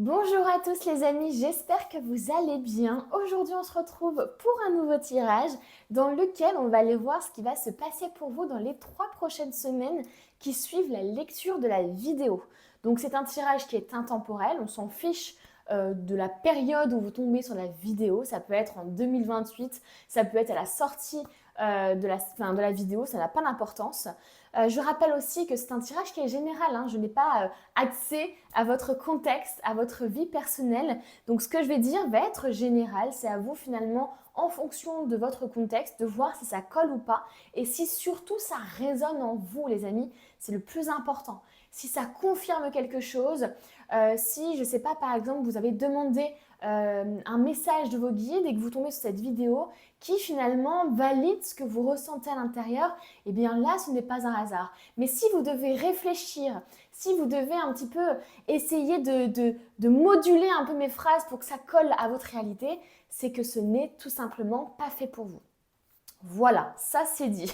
Bonjour à tous les amis, j'espère que vous allez bien. Aujourd'hui on se retrouve pour un nouveau tirage dans lequel on va aller voir ce qui va se passer pour vous dans les 3 prochaines semaines qui suivent la lecture de la vidéo. Donc c'est un tirage qui est intemporel, on s'en fiche de la période où vous tombez sur la vidéo. Ça peut être en 2028, ça peut être à la sortie de la vidéo, ça n'a pas d'importance. Je rappelle aussi que c'est un tirage qui est général, hein. Je n'ai pas accès à votre contexte, à votre vie personnelle. Donc ce que je vais dire va être général, c'est à vous finalement, en fonction de votre contexte, de voir si ça colle ou pas et si surtout ça résonne en vous les amis, c'est le plus important. Si ça confirme quelque chose, si je ne sais pas par exemple vous avez demandé un message de vos guides et que vous tombez sur cette vidéo qui finalement valide ce que vous ressentez à l'intérieur, eh bien là ce n'est pas un hasard. Mais si vous devez réfléchir, si vous devez un petit peu essayer de moduler un peu mes phrases pour que ça colle à votre réalité, c'est que ce n'est tout simplement pas fait pour vous. Voilà, ça c'est dit.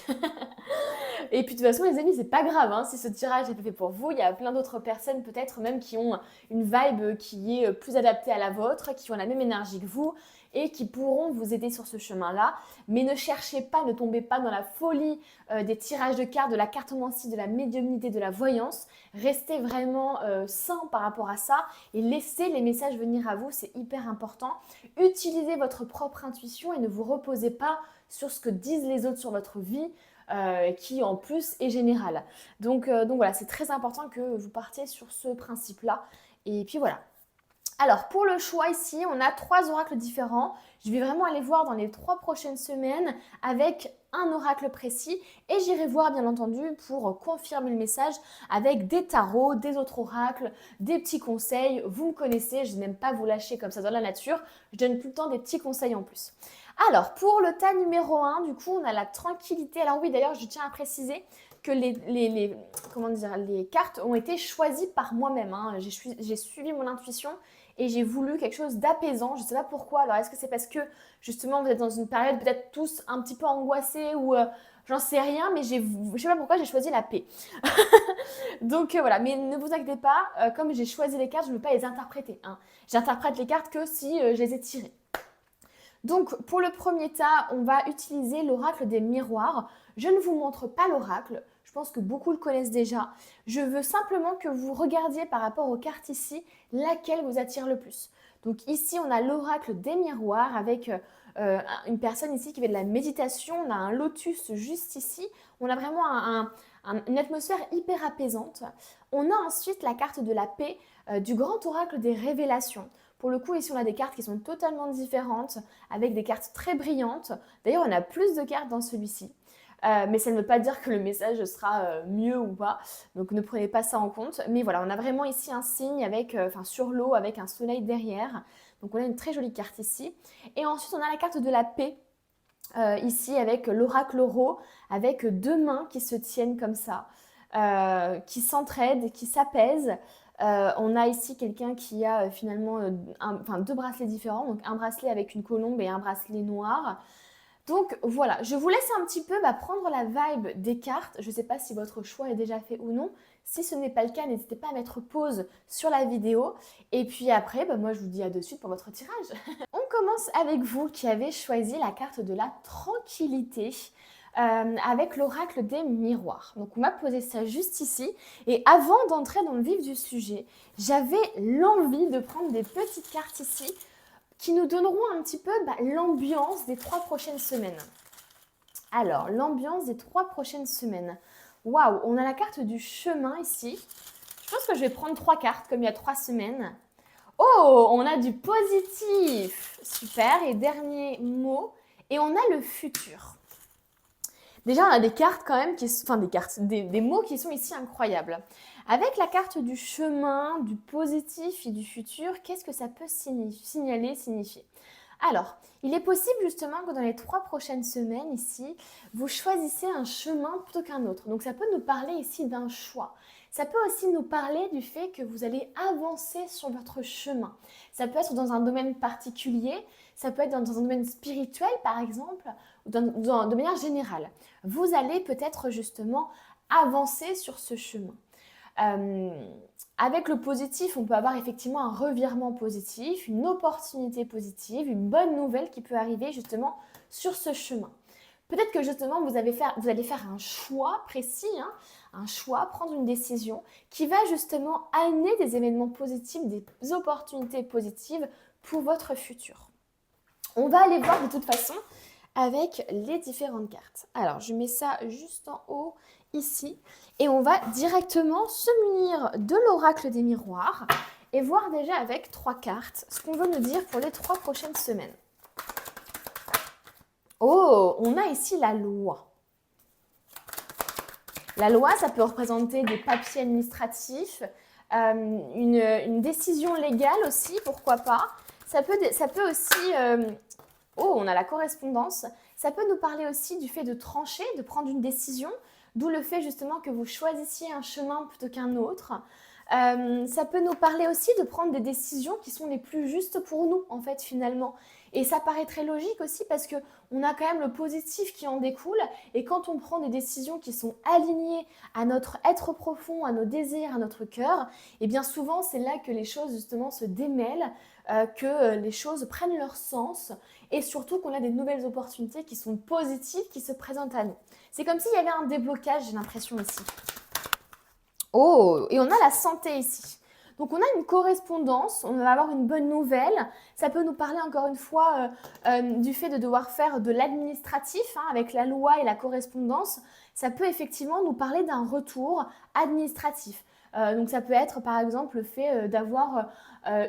Et puis de toute façon, les amis, c'est pas grave hein, si ce tirage est pas fait pour vous. Il y a plein d'autres personnes, peut-être même, qui ont une vibe qui est plus adaptée à la vôtre, qui ont la même énergie que vous et qui pourront vous aider sur ce chemin-là. Mais ne cherchez pas, ne tombez pas dans la folie des tirages de cartes, de la cartomancie, de la médiumnité, de la voyance. Restez vraiment sain par rapport à ça et laissez les messages venir à vous, c'est hyper important. Utilisez votre propre intuition et ne vous reposez pas sur ce que disent les autres sur votre vie. Qui en plus est général. Donc voilà, c'est très important que vous partiez sur ce principe-là. Et puis voilà. Alors pour le choix ici, on a 3 oracles différents. Je vais vraiment aller voir dans les 3 prochaines semaines avec un oracle précis et j'irai voir bien entendu pour confirmer le message avec des tarots, des autres oracles, des petits conseils. Vous me connaissez, je n'aime pas vous lâcher comme ça dans la nature. Je donne tout le temps des petits conseils en plus. Alors pour le tas numéro 1, du coup on a la tranquillité. Alors oui d'ailleurs je tiens à préciser que les cartes ont été choisies par moi-même. Hein. J'ai suivi mon intuition et j'ai voulu quelque chose d'apaisant. Je ne sais pas pourquoi. Alors, est-ce que c'est parce que justement vous êtes dans une période peut-être tous un petit peu angoissés ou j'en sais rien, mais je ne sais pas pourquoi j'ai choisi la paix. Donc voilà, mais ne vous inquiétez pas, comme j'ai choisi les cartes, je ne veux pas les interpréter. Hein. J'interprète les cartes que si je les ai tirées. Donc pour le premier tas, on va utiliser l'oracle des miroirs. Je ne vous montre pas l'oracle, je pense que beaucoup le connaissent déjà. Je veux simplement que vous regardiez par rapport aux cartes ici, laquelle vous attire le plus. Donc ici, on a l'oracle des miroirs avec une personne ici qui fait de la méditation. On a un lotus juste ici. On a vraiment une atmosphère hyper apaisante. On a ensuite la carte de la paix du grand oracle des révélations. Pour le coup, ici, on a des cartes qui sont totalement différentes, avec des cartes très brillantes. D'ailleurs, on a plus de cartes dans celui-ci. Mais ça ne veut pas dire que le message sera mieux ou pas. Donc ne prenez pas ça en compte. Mais voilà, on a vraiment ici un signe avec, sur l'eau avec un soleil derrière. Donc on a une très jolie carte ici. Et ensuite, on a la carte de la paix. Ici avec l'oracle Oro, avec 2 mains qui se tiennent comme ça, qui s'entraident, qui s'apaisent. On a ici quelqu'un qui a finalement 2 bracelets différents, donc un bracelet avec une colombe et un bracelet noir. Donc voilà, je vous laisse un petit peu prendre la vibe des cartes. Je ne sais pas si votre choix est déjà fait ou non. Si ce n'est pas le cas, n'hésitez pas à mettre pause sur la vidéo. Et puis après, moi je vous dis à de suite pour votre tirage. On commence avec vous qui avez choisi la carte de la tranquillité. Avec l'oracle des miroirs. Donc on m'a posé ça juste ici. Et avant d'entrer dans le vif du sujet, j'avais l'envie de prendre des petites cartes ici qui nous donneront un petit peu l'ambiance des 3 prochaines semaines. Alors, l'ambiance des 3 prochaines semaines. Waouh, on a la carte du chemin ici. Je pense que je vais prendre 3 cartes comme il y a 3 semaines. Oh, on a du positif. Super. Et dernier mot. Et on a le futur. Déjà, on a des cartes quand même, des mots qui sont ici incroyables. Avec la carte du chemin, du positif et du futur, qu'est-ce que ça peut signifier? Alors, il est possible justement que dans les 3 prochaines semaines ici, vous choisissez un chemin plutôt qu'un autre. Donc ça peut nous parler ici d'un choix. Ça peut aussi nous parler du fait que vous allez avancer sur votre chemin. Ça peut être dans un domaine particulier, ça peut être dans un domaine spirituel par exemple, ou de manière générale. Vous allez peut-être justement avancer sur ce chemin. Avec le positif, on peut avoir effectivement un revirement positif, une opportunité positive, une bonne nouvelle qui peut arriver justement sur ce chemin. Peut-être que justement vous allez faire un choix précis, hein, un choix, prendre une décision qui va justement amener des événements positifs, des opportunités positives pour votre futur. On va aller voir de toute façon avec les différentes cartes. Alors, je mets ça juste en haut, ici, et on va directement se munir de l'oracle des miroirs et voir déjà avec 3 cartes ce qu'on veut nous dire pour les 3 prochaines semaines. Oh, on a ici la loi. La loi, ça peut représenter des papiers administratifs, une décision légale aussi, pourquoi pas. Ça peut aussi... oh, on a la correspondance. Ça peut nous parler aussi du fait de trancher, de prendre une décision, d'où le fait justement que vous choisissiez un chemin plutôt qu'un autre. Ça peut nous parler aussi de prendre des décisions qui sont les plus justes pour nous, en fait, finalement. Et ça paraît très logique aussi parce qu'on a quand même le positif qui en découle. Et quand on prend des décisions qui sont alignées à notre être profond, à nos désirs, à notre cœur, et bien souvent, c'est là que les choses justement se démêlent, que les choses prennent leur sens et surtout qu'on a des nouvelles opportunités qui sont positives, qui se présentent à nous. C'est comme s'il y avait un déblocage, j'ai l'impression ici. Oh, et on a la santé ici. Donc on a une correspondance, on va avoir une bonne nouvelle. Ça peut nous parler encore une fois du fait de devoir faire de l'administratif, hein, avec la loi et la correspondance. Ça peut effectivement nous parler d'un retour administratif. Donc ça peut être par exemple le fait d'avoir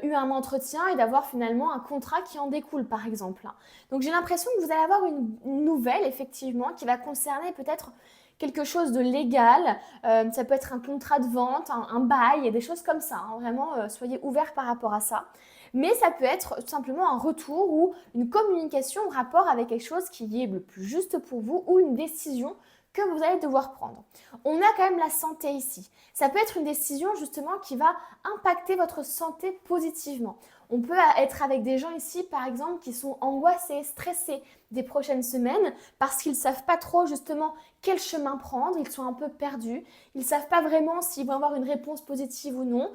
eu un entretien et d'avoir finalement un contrat qui en découle par exemple. Donc j'ai l'impression que vous allez avoir une nouvelle effectivement qui va concerner peut-être quelque chose de légal, ça peut être un contrat de vente, un bail, des choses comme ça, hein. Vraiment, soyez ouverts par rapport à ça. Mais ça peut être tout simplement un retour ou une communication en rapport avec quelque chose qui est le plus juste pour vous ou une décision que vous allez devoir prendre. On a quand même la santé ici. Ça peut être une décision justement qui va impacter votre santé positivement. On peut être avec des gens ici, par exemple, qui sont angoissés, stressés des prochaines semaines parce qu'ils ne savent pas trop justement quel chemin prendre, ils sont un peu perdus, ils ne savent pas vraiment s'ils vont avoir une réponse positive ou non.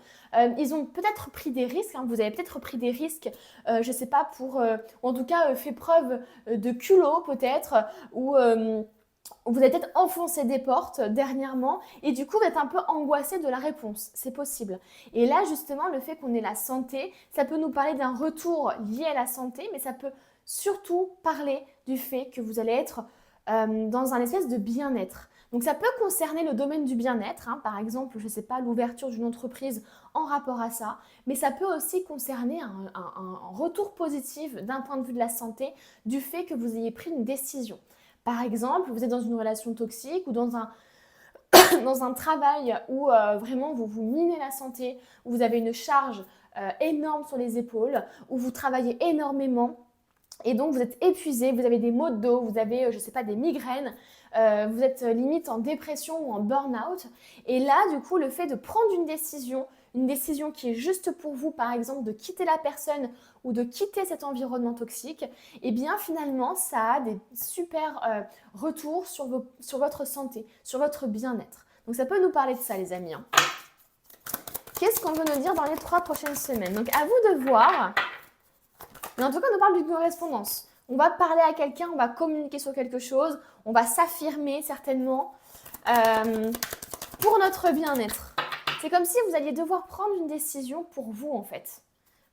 Ils ont peut-être pris des risques, hein, vous avez peut-être pris des risques, je ne sais pas, ou en tout cas fait preuve de culot peut-être, ou... vous avez peut-être enfoncé des portes dernièrement et du coup vous êtes un peu angoissé de la réponse, c'est possible. Et là justement le fait qu'on ait la santé, ça peut nous parler d'un retour lié à la santé, mais ça peut surtout parler du fait que vous allez être dans un espèce de bien-être. Donc ça peut concerner le domaine du bien-être, hein, par exemple, je ne sais pas, l'ouverture d'une entreprise en rapport à ça, mais ça peut aussi concerner un retour positif d'un point de vue de la santé, du fait que vous ayez pris une décision. Par exemple, vous êtes dans une relation toxique ou dans un, dans un travail où vraiment vous vous minez la santé, où vous avez une charge énorme sur les épaules, où vous travaillez énormément et donc vous êtes épuisé, vous avez des maux de dos, vous avez, je ne sais pas, des migraines, vous êtes limite en dépression ou en burn-out. Et là, du coup, le fait de prendre une décision qui est juste pour vous, par exemple, de quitter la personne ou de quitter cet environnement toxique, eh bien finalement, ça a des super retours sur votre santé, sur votre bien-être. Donc ça peut nous parler de ça, les amis, hein. Qu'est-ce qu'on veut nous dire dans les 3 prochaines semaines? Donc à vous de voir. Mais en tout cas, on nous parle d'une correspondance. On va parler à quelqu'un, on va communiquer sur quelque chose, on va s'affirmer certainement pour notre bien-être. C'est comme si vous alliez devoir prendre une décision pour vous en fait.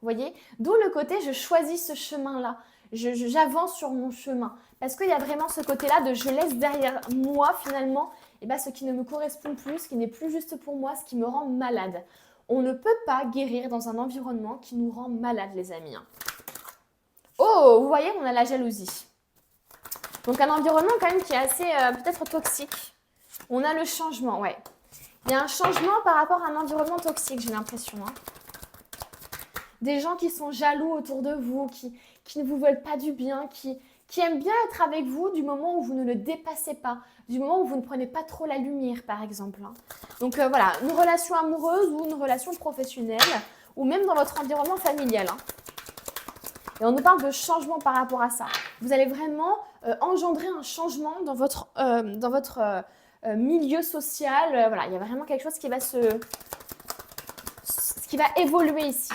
Vous voyez? D'où le côté je choisis ce chemin-là, j'avance sur mon chemin. Parce qu'il y a vraiment ce côté-là de je laisse derrière moi finalement ce qui ne me correspond plus, ce qui n'est plus juste pour moi, ce qui me rend malade. On ne peut pas guérir dans un environnement qui nous rend malade, les amis. Oh, vous voyez, on a la jalousie. Donc un environnement quand même qui est assez peut-être toxique. On a le changement, ouais. Il y a un changement par rapport à un environnement toxique, j'ai l'impression. Hein. Des gens qui sont jaloux autour de vous, qui ne vous veulent pas du bien, qui aiment bien être avec vous du moment où vous ne le dépassez pas, du moment où vous ne prenez pas trop la lumière, par exemple. Hein. Donc voilà, une relation amoureuse ou une relation professionnelle, ou même dans votre environnement familial. Hein. Et on nous parle de changement par rapport à ça. Vous allez vraiment engendrer un changement dans votre milieu social. Voilà, il y a vraiment quelque chose qui va évoluer ici.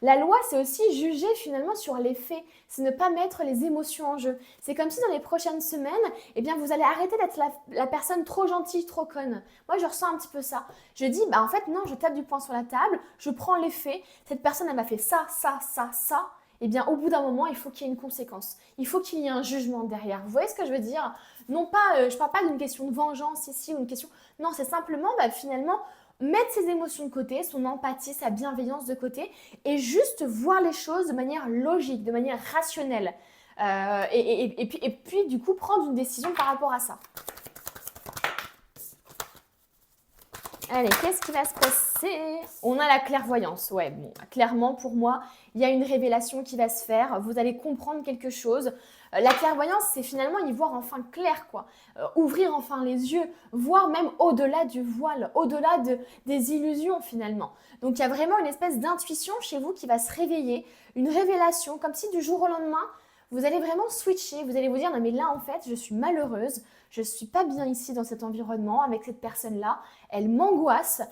La loi, c'est aussi juger finalement sur les faits, c'est ne pas mettre les émotions en jeu. C'est comme si dans les prochaines semaines, eh bien, vous allez arrêter d'être la personne trop gentille, trop conne. Moi, je ressens un petit peu ça. Je dis, bah en fait, non, je tape du poing sur la table, je prends les faits, cette personne, elle m'a fait ça, ça, ça, ça. Eh bien, au bout d'un moment, il faut qu'il y ait une conséquence. Il faut qu'il y ait un jugement derrière. Vous voyez ce que je veux dire? Non pas, je ne parle pas d'une question de vengeance ici ou une question... Non, c'est simplement, bah, finalement, mettre ses émotions de côté, son empathie, sa bienveillance de côté et juste voir les choses de manière logique, de manière rationnelle. Et puis, du coup, prendre une décision par rapport à ça. Allez, qu'est-ce qui va se passer? On a la clairvoyance. Ouais, bon, clairement, pour moi, il y a une révélation qui va se faire. Vous allez comprendre quelque chose. La clairvoyance, c'est finalement y voir enfin clair, quoi. Ouvrir enfin les yeux, voir même au-delà du voile, au-delà des illusions, finalement. Donc, il y a vraiment une espèce d'intuition chez vous qui va se réveiller, une révélation, comme si du jour au lendemain, vous allez vraiment switcher, vous allez vous dire, non mais là en fait, je suis malheureuse, je ne suis pas bien ici dans cet environnement, avec cette personne-là, elle m'angoisse,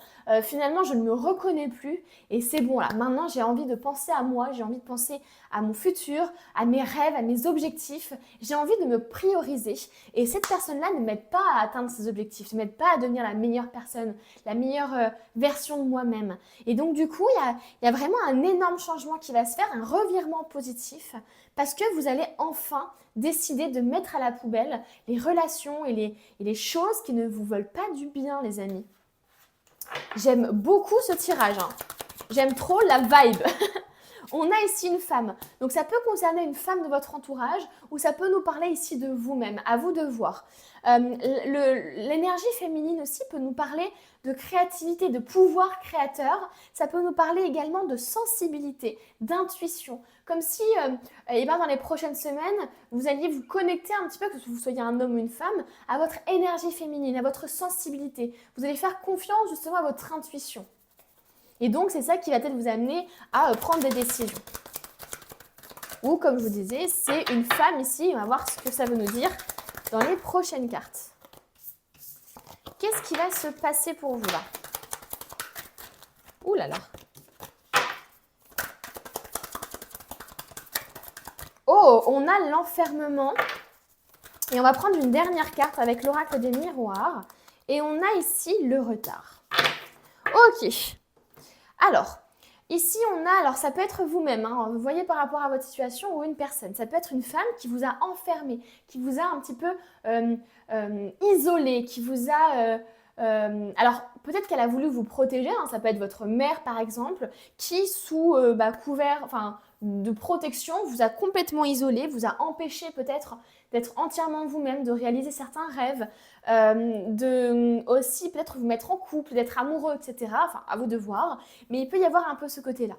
finalement je ne me reconnais plus et c'est bon là, maintenant j'ai envie de penser à moi, j'ai envie de penser à mon futur, à mes rêves, à mes objectifs, j'ai envie de me prioriser et cette personne-là ne m'aide pas à atteindre ses objectifs, ne m'aide pas à devenir la meilleure personne, la meilleure version de moi-même. Et donc du coup, il y a vraiment un énorme changement qui va se faire, un revirement positif parce que vous allez enfin décider de mettre à la poubelle les relations et les choses qui ne vous veulent pas du bien, les amis. J'aime beaucoup ce tirage. Hein. J'aime trop la vibe. On a ici une femme. Donc ça peut concerner une femme de votre entourage ou ça peut nous parler ici de vous-même. À vous de voir. L'énergie féminine aussi peut nous parler de créativité, de pouvoir créateur. Ça peut nous parler également de sensibilité, d'intuition. Comme si dans les prochaines semaines, vous alliez vous connecter un petit peu, que vous soyez un homme ou une femme, à votre énergie féminine, à votre sensibilité. Vous allez faire confiance justement à votre intuition. Et donc, c'est ça qui va peut-être vous amener à prendre des décisions. Ou, comme je vous disais, c'est une femme ici. On va voir ce que ça veut nous dire dans les prochaines cartes. Qu'est-ce qui va se passer pour vous là? Ouh là là. Oh, on a l'enfermement. Et on va prendre une dernière carte avec l'oracle des miroirs. Et on a ici le retard. Ok. Alors, ici alors ça peut être vous-même, hein, vous voyez par rapport à votre situation ou une personne. Ça peut être une femme qui vous a enfermé, qui vous a un petit peu isolé, qui vous a... alors, peut-être qu'elle a voulu vous protéger, hein, ça peut être votre mère par exemple, qui sous couvert de protection vous a complètement isolé, vous a empêché peut-être d'être entièrement vous-même, de réaliser certains rêves, de aussi peut-être vous mettre en couple, d'être amoureux, etc. Enfin, à vous de voir, mais il peut y avoir un peu ce côté-là.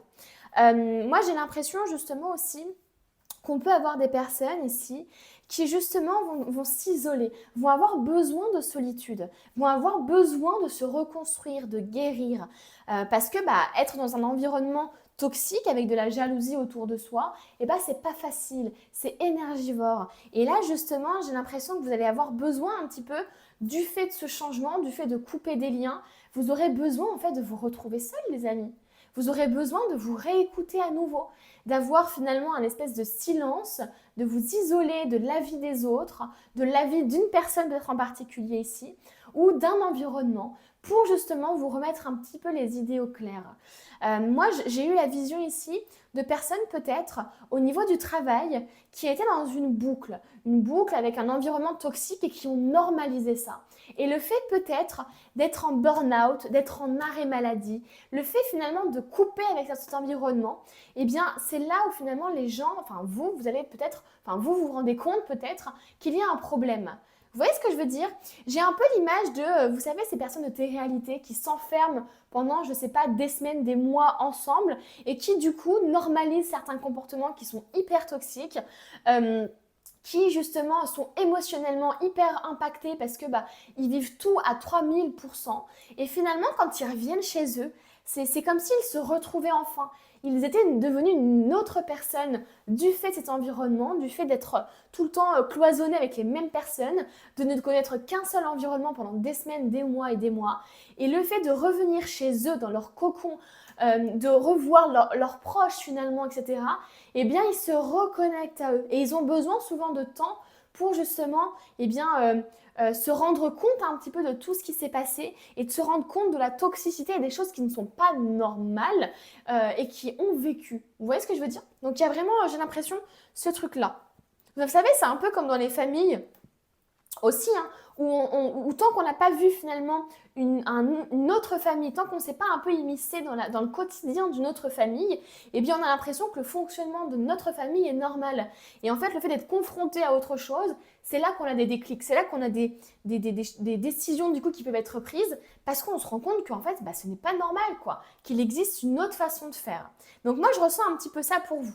Moi, j'ai l'impression justement aussi qu'on peut avoir des personnes ici qui justement vont s'isoler, vont avoir besoin de solitude, vont avoir besoin de se reconstruire, de guérir. Parce que être dans un environnement toxique avec de la jalousie autour de soi, c'est pas facile, c'est énergivore. Et là justement, j'ai l'impression que vous allez avoir besoin un petit peu du fait de ce changement, du fait de couper des liens. Vous aurez besoin en fait de vous retrouver seul, les amis. Vous aurez besoin de vous réécouter à nouveau, d'avoir finalement un espèce de silence, de vous isoler de l'avis des autres, de l'avis d'une personne peut-être en particulier ici, ou d'un environnement, pour justement vous remettre un petit peu les idées au clair. Moi, j'ai eu la vision ici de personnes peut-être au niveau du travail qui étaient dans une boucle avec un environnement toxique et qui ont normalisé ça. Et le fait peut-être d'être en burn-out, d'être en arrêt maladie, le fait finalement de couper avec cet environnement, c'est là où finalement les gens, vous allez peut-être, vous vous rendez compte peut-être qu'il y a un problème. Vous voyez ce que je veux dire? J'ai un peu l'image de, vous savez, ces personnes de télé-réalité qui s'enferment pendant, je ne sais pas, des semaines, des mois ensemble et qui du coup normalisent certains comportements qui sont hyper toxiques, qui justement sont émotionnellement hyper impactés parce que ils vivent tout à 3000%. Et finalement, quand ils reviennent chez eux, C'est comme s'ils se retrouvaient enfin. Ils étaient devenus une autre personne du fait de cet environnement, du fait d'être tout le temps cloisonnés avec les mêmes personnes, de ne connaître qu'un seul environnement pendant des semaines, des mois et des mois. Et le fait de revenir chez eux, dans leur cocon, de revoir leurs proches finalement, etc., eh bien, ils se reconnectent à eux. Et ils ont besoin souvent de temps pour justement, eh bien, se rendre compte un petit peu de tout ce qui s'est passé et de se rendre compte de la toxicité et des choses qui ne sont pas normales et qui ont vécu. Vous voyez ce que je veux dire? Donc il y a vraiment, j'ai l'impression, ce truc-là. Vous savez, c'est un peu comme dans les familles aussi, hein, où tant qu'on n'a pas vu finalement une autre famille, tant qu'on ne s'est pas un peu immiscé dans le quotidien d'une autre famille, eh bien on a l'impression que le fonctionnement de notre famille est normal. Et en fait, le fait d'être confronté à autre chose, c'est là qu'on a des déclics, c'est là qu'on a des décisions du coup qui peuvent être prises parce qu'on se rend compte qu'en fait, bah, ce n'est pas normal, quoi, qu'il existe une autre façon de faire. Donc moi, je ressens un petit peu ça pour vous.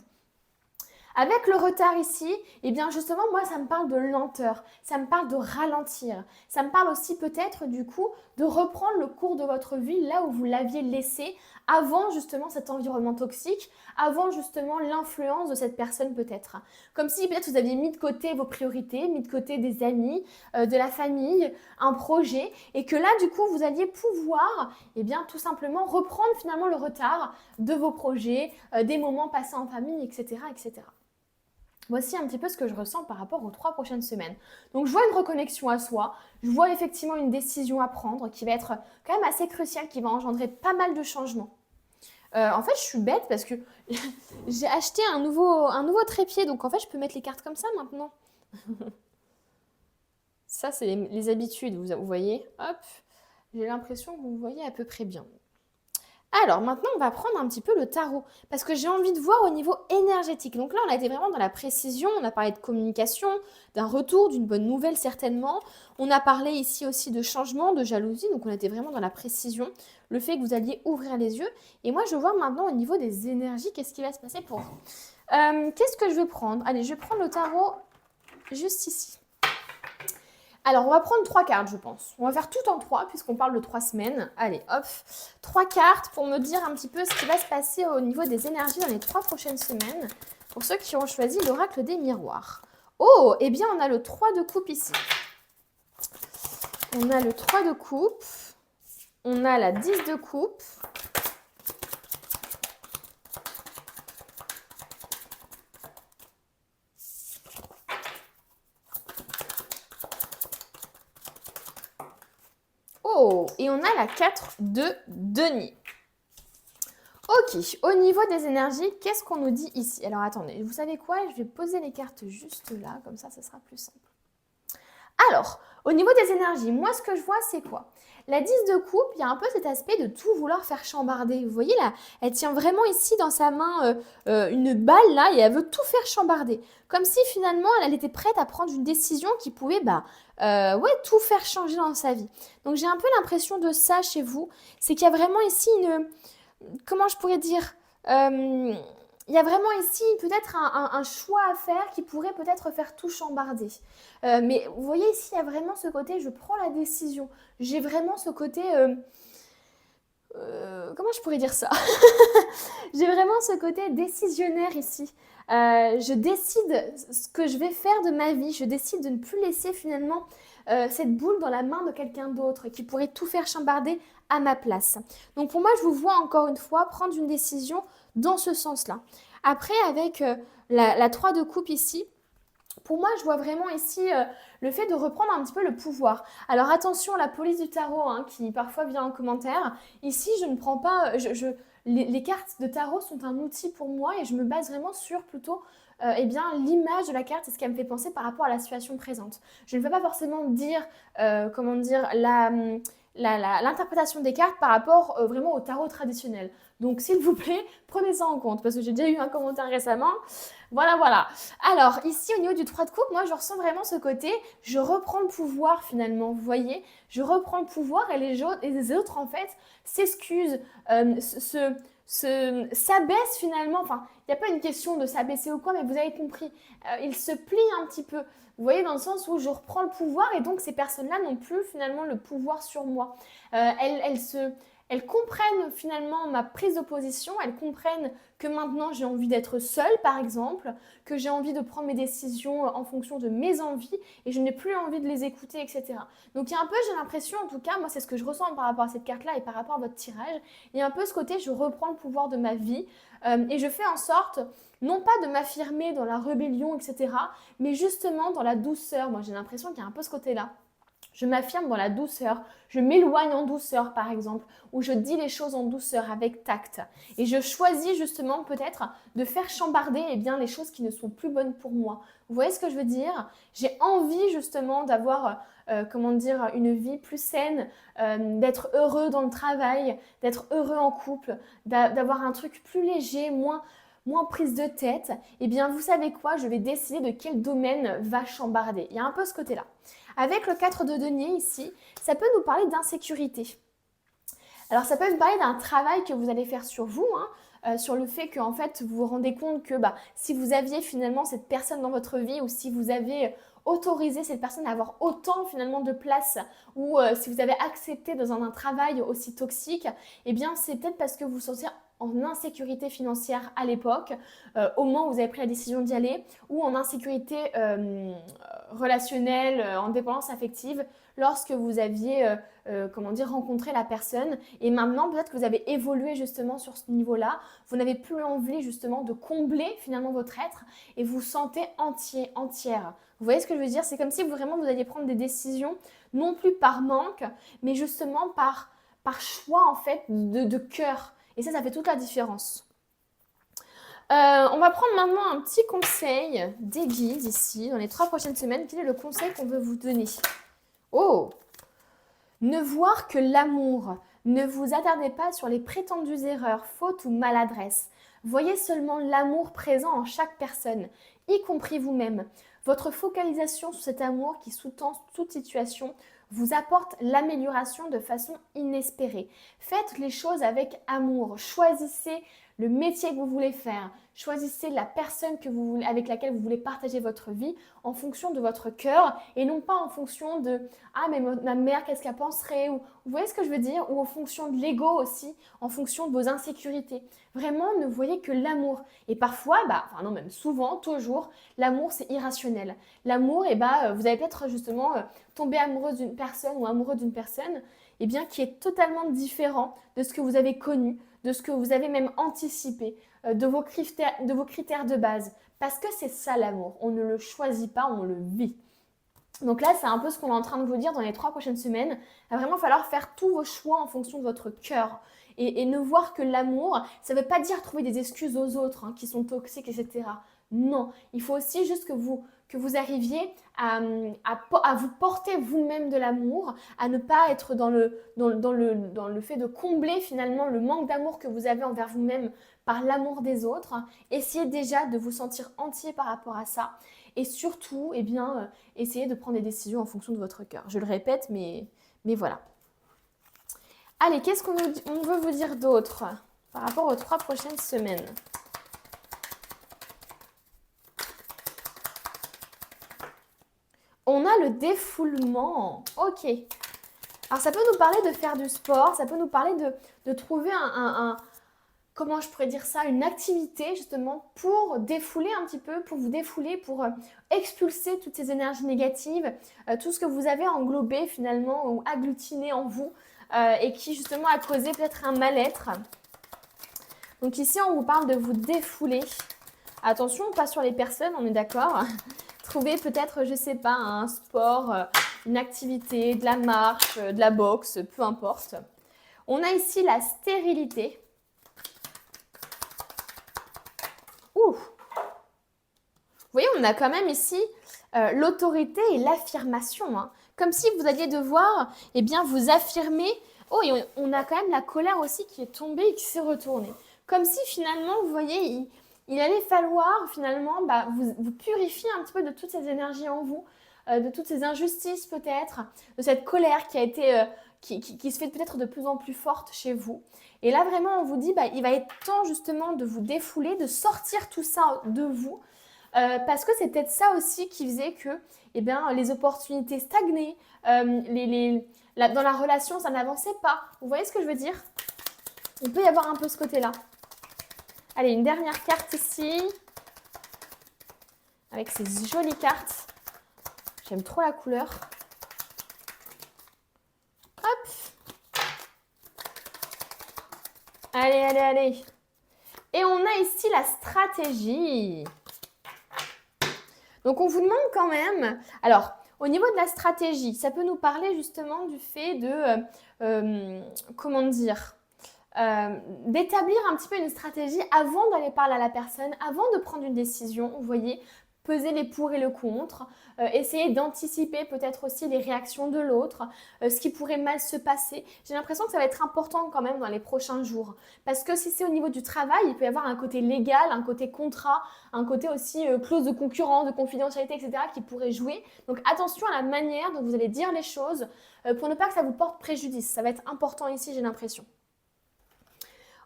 Avec le retard ici, eh bien justement, moi, ça me parle de lenteur, ça me parle de ralentir. Ça me parle aussi peut-être du coup de reprendre le cours de votre vie là où vous l'aviez laissé avant justement cet environnement toxique, avant justement l'influence de cette personne peut-être. Comme si peut-être vous aviez mis de côté vos priorités, mis de côté des amis, de la famille, un projet, et que là du coup vous alliez pouvoir eh bien tout simplement reprendre finalement le retard de vos projets, des moments passés en famille, etc. etc. Voici un petit peu ce que je ressens par rapport aux 3 prochaines semaines. Donc je vois une reconnexion à soi, je vois effectivement une décision à prendre qui va être quand même assez cruciale, qui va engendrer pas mal de changements. En fait, je suis bête parce que j'ai acheté un nouveau trépied, donc en fait, je peux mettre les cartes comme ça maintenant. Ça, c'est les habitudes, vous voyez. Hop, j'ai l'impression que vous voyez à peu près bien. Alors maintenant, on va prendre un petit peu le tarot parce que j'ai envie de voir au niveau énergétique. Donc là, on a été vraiment dans la précision, on a parlé de communication, d'un retour, d'une bonne nouvelle certainement. On a parlé ici aussi de changement, de jalousie, donc on a été vraiment dans la précision, le fait que vous alliez ouvrir les yeux. Et moi, je vois maintenant au niveau des énergies, qu'est-ce qui va se passer pour vous. Qu'est-ce que je vais prendre? Allez, je vais prendre le tarot juste ici. Alors, on va prendre 3 cartes, je pense. On va faire tout en 3, puisqu'on parle de 3 semaines. Allez, hop. 3 cartes pour me dire un petit peu ce qui va se passer au niveau des énergies dans les 3 prochaines semaines. Pour ceux qui ont choisi l'oracle des miroirs. Oh, eh bien, on a le 3 de coupe ici. On a le 3 de coupe. On a la 10 de coupe. Oh, et on a la 4 de denier. Ok, au niveau des énergies, qu'est-ce qu'on nous dit ici? Alors attendez, vous savez quoi? Je vais poser les cartes juste là, comme ça sera plus simple. Alors, au niveau des énergies, moi ce que je vois c'est quoi? La 10 de coupe, il y a un peu cet aspect de tout vouloir faire chambarder. Vous voyez là, elle tient vraiment ici dans sa main une balle là et elle veut tout faire chambarder. Comme si finalement elle était prête à prendre une décision qui pouvait tout faire changer dans sa vie. Donc j'ai un peu l'impression de ça chez vous. C'est qu'il y a vraiment ici comment je pourrais dire, il y a vraiment ici peut-être un choix à faire qui pourrait peut-être faire tout chambarder. Mais vous voyez ici, il y a vraiment ce côté, je prends la décision. J'ai vraiment ce côté, comment je pourrais dire ça? J'ai vraiment ce côté décisionnaire ici. Je décide ce que je vais faire de ma vie. Je décide de ne plus laisser finalement cette boule dans la main de quelqu'un d'autre qui pourrait tout faire chambarder à ma place. Donc pour moi, je vous vois encore une fois prendre une décision dans ce sens-là. Après, avec la 3 de coupe ici, pour moi, je vois vraiment ici le fait de reprendre un petit peu le pouvoir. Alors attention, la police du tarot qui parfois vient en commentaire. Ici, je ne prends pas... les cartes de tarot sont un outil pour moi et je me base vraiment sur plutôt l'image de la carte et ce qu'elle me fait penser par rapport à la situation présente. Je ne veux pas forcément dire, l'interprétation des cartes par rapport vraiment au tarot traditionnel. Donc s'il vous plaît, prenez ça en compte parce que j'ai déjà eu un commentaire récemment. Voilà. Alors ici au niveau du 3 de coupe, moi je ressens vraiment ce côté, je reprends le pouvoir finalement, vous voyez, je reprends le pouvoir et les autres en fait s'excusent, s'abaissent finalement, enfin il n'y a pas une question de s'abaisser ou quoi, mais vous avez compris, ils se plient un petit peu. Vous voyez, dans le sens où je reprends le pouvoir et donc ces personnes-là n'ont plus finalement le pouvoir sur moi. elles comprennent finalement ma prise de position, elles comprennent que maintenant j'ai envie d'être seule par exemple, que j'ai envie de prendre mes décisions en fonction de mes envies et je n'ai plus envie de les écouter, etc. Donc il y a un peu, j'ai l'impression en tout cas, moi c'est ce que je ressens par rapport à cette carte-là et par rapport à votre tirage, il y a un peu ce côté je reprends le pouvoir de ma vie et je fais en sorte non pas de m'affirmer dans la rébellion, etc., mais justement dans la douceur. Moi j'ai l'impression qu'il y a un peu ce côté-là. Je m'affirme dans la douceur, je m'éloigne en douceur par exemple, ou je dis les choses en douceur avec tact. Et je choisis justement peut-être de faire chambarder les choses qui ne sont plus bonnes pour moi. Vous voyez ce que je veux dire? J'ai envie justement d'avoir une vie plus saine, d'être heureux dans le travail, d'être heureux en couple, d'avoir un truc plus léger, moins prise de tête. Eh bien, vous savez quoi? Je vais décider de quel domaine va chambarder. Il y a un peu ce côté-là. Avec le 4 de denier ici, ça peut nous parler d'insécurité. Alors ça peut nous parler d'un travail que vous allez faire sur vous, sur le fait que en fait, vous vous rendez compte que si vous aviez finalement cette personne dans votre vie ou si vous avez autorisé cette personne à avoir autant finalement de place ou si vous avez accepté dans un travail aussi toxique, eh bien c'est peut-être parce que vous vous sentez en insécurité financière à l'époque, au moment où vous avez pris la décision d'y aller, ou en insécurité relationnelle, en dépendance affective, lorsque vous aviez rencontré la personne. Et maintenant, peut-être que vous avez évolué justement sur ce niveau-là. Vous n'avez plus envie justement de combler finalement votre être et vous vous sentez entier, entière. Vous voyez ce que je veux dire? C'est comme si vraiment vous alliez prendre des décisions, non plus par manque, mais justement par choix en fait de cœur. Et ça fait toute la différence. On va prendre maintenant un petit conseil des guides ici, dans les 3 prochaines semaines. Quel est le conseil qu'on veut vous donner? Oh! Ne voir que l'amour. Ne vous attardez pas sur les prétendues erreurs, fautes ou maladresses. Voyez seulement l'amour présent en chaque personne, y compris vous-même. Votre focalisation sur cet amour qui sous-tend toute situation vous apporte l'amélioration de façon inespérée. Faites les choses avec amour. Choisissez le métier que vous voulez faire. Choisissez la personne avec laquelle vous voulez partager votre vie en fonction de votre cœur et non pas en fonction de « Ah, mais ma mère, qu'est-ce qu'elle penserait ?» ou vous voyez ce que je veux dire? Ou en fonction de l'ego aussi, en fonction de vos insécurités. Vraiment, ne voyez que l'amour. Et parfois, non, même souvent, toujours, l'amour, c'est irrationnel. L'amour, vous allez peut-être justement tomber amoureuse d'une personne ou amoureux d'une personne qui est totalement différent de ce que vous avez connu, de ce que vous avez même anticipé, de vos critères de base. Parce que c'est ça l'amour. On ne le choisit pas, on le vit. Donc là, c'est un peu ce qu'on est en train de vous dire dans les 3 prochaines semaines. Il va vraiment falloir faire tous vos choix en fonction de votre cœur. Et ne voir que l'amour, ça ne veut pas dire trouver des excuses aux autres qui sont toxiques, etc. Non, il faut aussi juste que vous arriviez à vous porter vous-même de l'amour, à ne pas être dans le fait de combler finalement le manque d'amour que vous avez envers vous-même par l'amour des autres. Essayez déjà de vous sentir entier par rapport à ça. Et surtout, essayez de prendre des décisions en fonction de votre cœur. Je le répète, mais voilà. Allez, qu'est-ce qu'on veut vous dire d'autre par rapport aux 3 prochaines semaines? On a le défoulement. Ok. Alors, ça peut nous parler de faire du sport, ça peut nous parler de trouver comment je pourrais dire ça, une activité justement pour défouler un petit peu, pour vous défouler, pour expulser toutes ces énergies négatives, tout ce que vous avez englobé finalement ou agglutiné en vous et qui justement a causé peut-être un mal-être. Donc ici, on vous parle de vous défouler. Attention, pas sur les personnes, on est d'accord. Trouvez peut-être, je ne sais pas, un sport, une activité, de la marche, de la boxe, peu importe. On a ici la stérilité. Ouh! Vous voyez, on a quand même ici l'autorité et l'affirmation. Comme si vous alliez devoir vous affirmer. Oh, et on a quand même la colère aussi qui est tombée et qui s'est retournée. Comme si finalement, vous voyez, il allait falloir finalement vous purifier un petit peu de toutes ces énergies en vous, de toutes ces injustices peut-être, de cette colère qui a été, qui se fait peut-être de plus en plus forte chez vous. Et là vraiment on vous dit, il va être temps justement de vous défouler, de sortir tout ça de vous, parce que c'est peut-être ça aussi qui faisait que les opportunités stagnaient, dans la relation ça n'avançait pas. Vous voyez ce que je veux dire? Il peut y avoir un peu ce côté-là. Allez, une dernière carte ici. Avec ces jolies cartes. J'aime trop la couleur. Hop. Allez, allez, allez. Et on a ici la stratégie. Donc, on vous demande quand même... Alors, au niveau de la stratégie, ça peut nous parler justement du fait de... comment dire d'établir un petit peu une stratégie avant d'aller parler à la personne, avant de prendre une décision, vous voyez, peser les pour et le contre, essayer d'anticiper peut-être aussi les réactions de l'autre, ce qui pourrait mal se passer. J'ai l'impression que ça va être important quand même dans les prochains jours. Parce que si c'est au niveau du travail, il peut y avoir un côté légal, un côté contrat, un côté aussi clause de concurrence, de confidentialité, etc. qui pourrait jouer. Donc attention à la manière dont vous allez dire les choses pour ne pas que ça vous porte préjudice. Ça va être important ici, j'ai l'impression.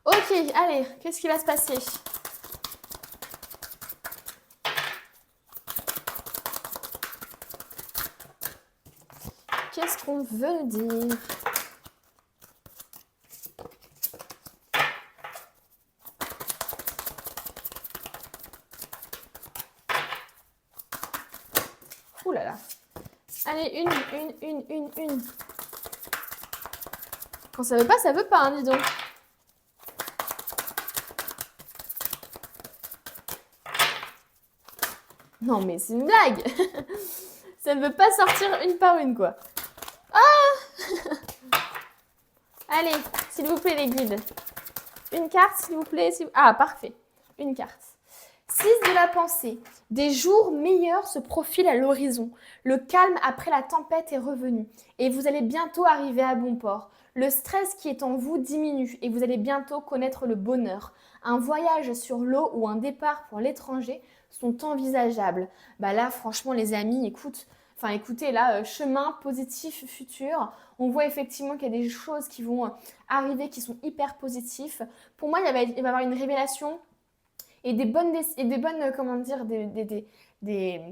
Ok, allez, qu'est-ce qui va se passer? Qu'est-ce qu'on veut dire? Ouh là là. Allez, une. Quand ça veut pas, hein, dis donc. Non, mais c'est une blague. Ça ne veut pas sortir une par une, quoi. Ah. Allez, s'il vous plaît, les guides. Une carte, s'il vous plaît. Ah, parfait. Une carte. 6 de la pensée. Des jours meilleurs se profilent à l'horizon. Le calme après la tempête est revenu. Et vous allez bientôt arriver à bon port. Le stress qui est en vous diminue et vous allez bientôt connaître le bonheur. Un voyage sur l'eau ou un départ pour l'étranger sont envisageables. Bah là, franchement, les amis, écoutez, là, chemin positif futur. On voit effectivement qu'il y a des choses qui vont arriver qui sont hyper positifs. Pour moi, il va y avoir une révélation et des bonnes comment dire, des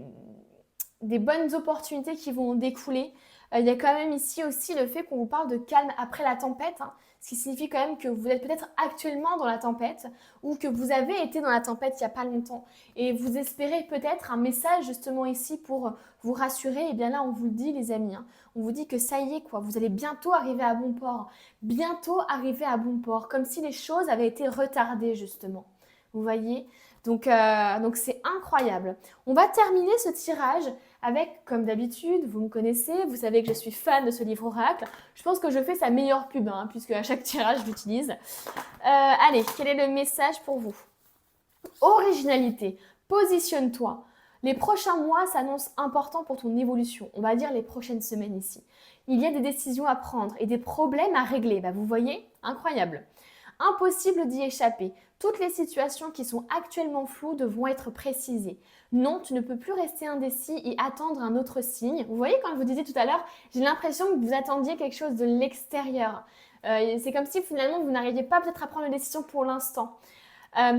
bonnes opportunités qui vont découler. Il y a quand même ici aussi le fait qu'on vous parle de calme après la tempête, hein, ce qui signifie quand même que vous êtes peut-être actuellement dans la tempête ou que vous avez été dans la tempête il n'y a pas longtemps et vous espérez peut-être un message justement ici pour vous rassurer. Et bien là, on vous le dit les amis, hein, on vous dit que ça y est quoi, vous allez bientôt arriver à bon port, comme si les choses avaient été retardées justement. Vous voyez? Donc c'est incroyable. On va terminer ce tirage avec, comme d'habitude, vous me connaissez, vous savez que je suis fan de ce livre oracle. Je pense que je fais sa meilleure pub, hein, puisque à chaque tirage, je l'utilise. Allez, quel est le message pour vous? Originalité, positionne-toi. Les prochains mois s'annoncent importants pour ton évolution. On va dire les prochaines semaines ici. Il y a des décisions à prendre et des problèmes à régler. Bah, vous voyez? Incroyable. Impossible d'y échapper. Toutes les situations qui sont actuellement floues devront être précisées. Non, tu ne peux plus rester indécis et attendre un autre signe. Vous voyez, quand je vous disais tout à l'heure, j'ai l'impression que vous attendiez quelque chose de l'extérieur. C'est comme si finalement vous n'arriviez pas peut-être à prendre une décision pour l'instant.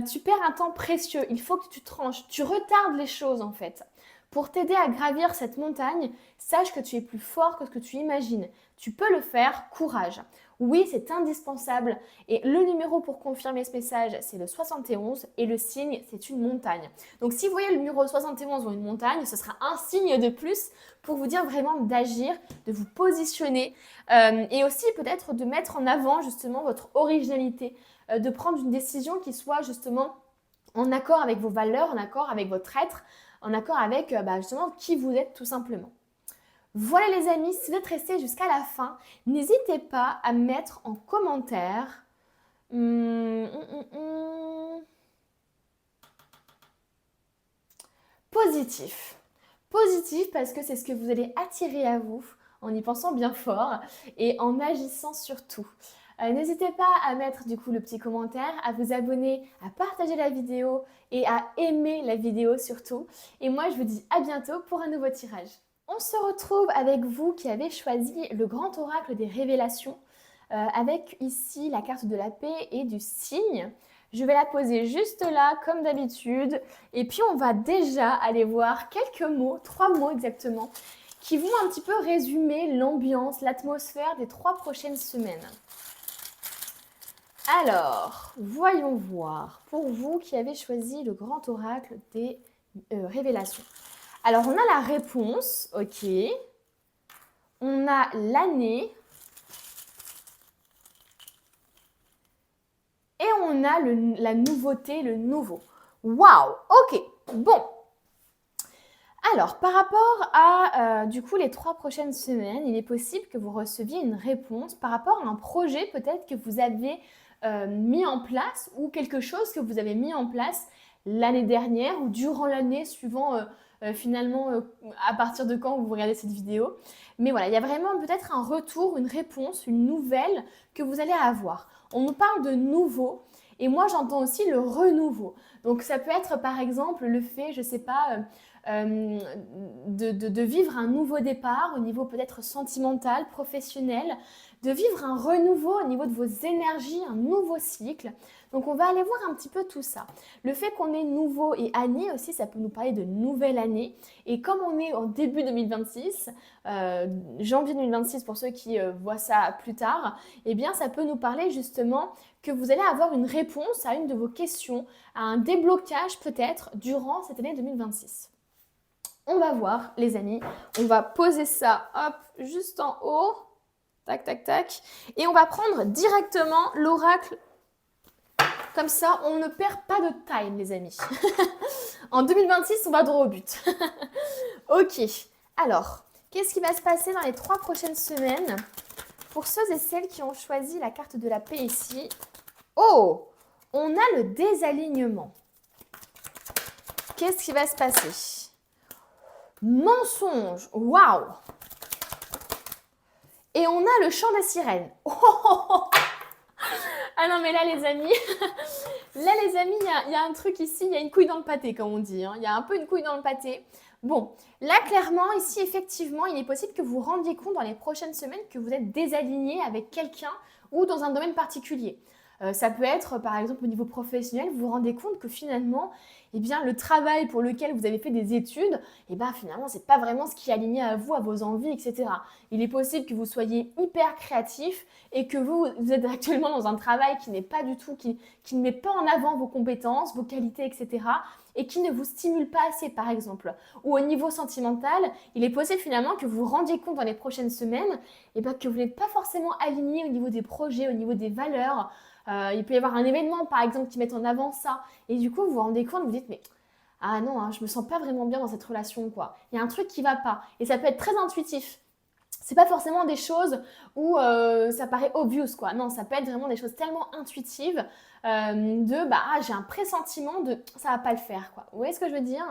Tu perds un temps précieux, il faut que tu tranches, tu retardes les choses en fait. Pour t'aider à gravir cette montagne, sache que tu es plus fort que ce que tu imagines. Tu peux le faire, courage. Oui, c'est indispensable. Et le numéro pour confirmer ce message, c'est le 71 et le signe, c'est une montagne. Donc si vous voyez le numéro 71 ou une montagne, ce sera un signe de plus pour vous dire vraiment d'agir, de vous positionner et aussi peut-être de mettre en avant justement votre originalité, de prendre une décision qui soit justement en accord avec vos valeurs, en accord avec votre être, en accord avec justement qui vous êtes tout simplement. Voilà les amis, si vous êtes restés jusqu'à la fin, n'hésitez pas à mettre en commentaire positif. Positif parce que c'est ce que vous allez attirer à vous en y pensant bien fort et en agissant surtout. N'hésitez pas à mettre du coup le petit commentaire, à vous abonner, à partager la vidéo et à aimer la vidéo surtout. Et moi je vous dis à bientôt pour un nouveau tirage. On se retrouve avec vous qui avez choisi le grand oracle des révélations avec ici la carte de la paix et du cygne. Je vais la poser juste là comme d'habitude et puis on va déjà aller voir quelques mots, 3 mots exactement, qui vont un petit peu résumer l'ambiance, l'atmosphère des 3 prochaines semaines. Alors, voyons voir. Pour vous qui avez choisi le grand oracle des révélations. Alors, on a la réponse, ok. On a l'année. Et on a la nouveauté, le nouveau. Waouh, ok, bon. Alors, par rapport à, du coup, les 3 prochaines semaines, il est possible que vous receviez une réponse par rapport à un projet peut-être que vous avez mis en place ou quelque chose que vous avez mis en place l'année dernière ou durant l'année, suivant finalement à partir de quand vous regardez cette vidéo. Mais voilà, il y a vraiment peut-être un retour, une réponse, une nouvelle que vous allez avoir. On nous parle de nouveau et moi j'entends aussi le renouveau. Donc ça peut être par exemple le fait, je ne sais pas, de vivre un nouveau départ au niveau peut-être sentimental, professionnel, de vivre un renouveau au niveau de vos énergies, un nouveau cycle. Donc on va aller voir un petit peu tout ça. Le fait qu'on est nouveau et année aussi, ça peut nous parler de nouvelle année. Et comme on est en début 2026, janvier 2026 pour ceux qui voient ça plus tard, eh bien ça peut nous parler justement que vous allez avoir une réponse à une de vos questions, à un déblocage peut-être durant cette année 2026. On va voir les amis, on va poser ça hop juste en haut, tac tac tac, et on va prendre directement l'oracle. Comme ça, on ne perd pas de time, les amis. En 2026, on va droit au but. Ok, alors, qu'est-ce qui va se passer dans les 3 prochaines semaines pour ceux et celles qui ont choisi la carte de la paix ici? Oh, on a le désalignement. Qu'est-ce qui va se passer? Mensonge, waouh! Et on a le chant des sirènes. Oh, ah non, mais là, les amis, il y a un truc ici, il y a une couille dans le pâté, comme on dit. Hein. Il y a un peu une couille dans le pâté. Bon, là, clairement, ici, effectivement, il est possible que vous vous rendiez compte dans les prochaines semaines que vous êtes désaligné avec quelqu'un ou dans un domaine particulier. Ça peut être, par exemple, au niveau professionnel, vous vous rendez compte que finalement, eh bien, le travail pour lequel vous avez fait des études, eh bien, finalement, c'est pas vraiment ce qui est aligné à vous, à vos envies, etc. Il est possible que vous soyez hyper créatif et que vous êtes actuellement dans un travail qui n'est pas du tout, qui ne met pas en avant vos compétences, vos qualités, etc. et qui ne vous stimule pas assez, par exemple. Ou au niveau sentimental, il est possible finalement que vous vous rendiez compte dans les prochaines semaines eh bien, que vous n'êtes pas forcément aligné au niveau des projets, au niveau des valeurs. Il peut y avoir un événement, par exemple, qui met en avant ça. Et du coup, vous vous rendez compte, vous dites, mais ah non, hein, je me sens pas vraiment bien dans cette relation, quoi. Il y a un truc qui va pas. Et ça peut être très intuitif. C'est pas forcément des choses où ça paraît obvious, quoi. Non, ça peut être vraiment des choses tellement intuitives j'ai un pressentiment de ça va pas le faire, quoi. Vous voyez ce que je veux dire?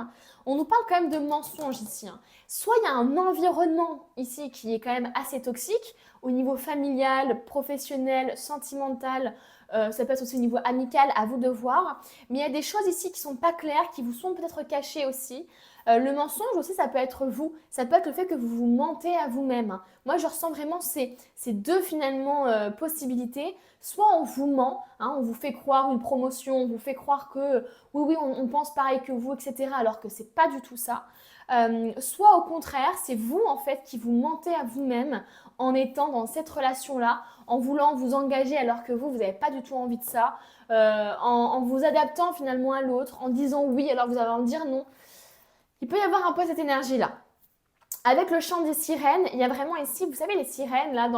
On nous parle quand même de mensonges ici. Hein. Soit il y a un environnement ici qui est quand même assez toxique au niveau familial, professionnel, sentimental. Ça peut être aussi au niveau amical, à vous de voir. Mais il y a des choses ici qui sont pas claires, qui vous sont peut-être cachées aussi. Le mensonge aussi, ça peut être vous. Ça peut être le fait que vous vous mentez à vous-même. Moi, je ressens vraiment ces deux finalement possibilités. Soit on vous ment, hein, on vous fait croire une promotion, on vous fait croire que oui, on pense pareil que vous, etc. Alors que c'est pas du tout ça. Soit au contraire, c'est vous en fait qui vous mentez à vous-même en étant dans cette relation-là, en voulant vous engager alors que vous n'avez pas du tout envie de ça, en vous adaptant finalement à l'autre, en disant oui alors vous avez envie de dire non. Il peut y avoir un peu cette énergie-là. Avec le chant des sirènes, il y a vraiment ici, vous savez, les sirènes, là,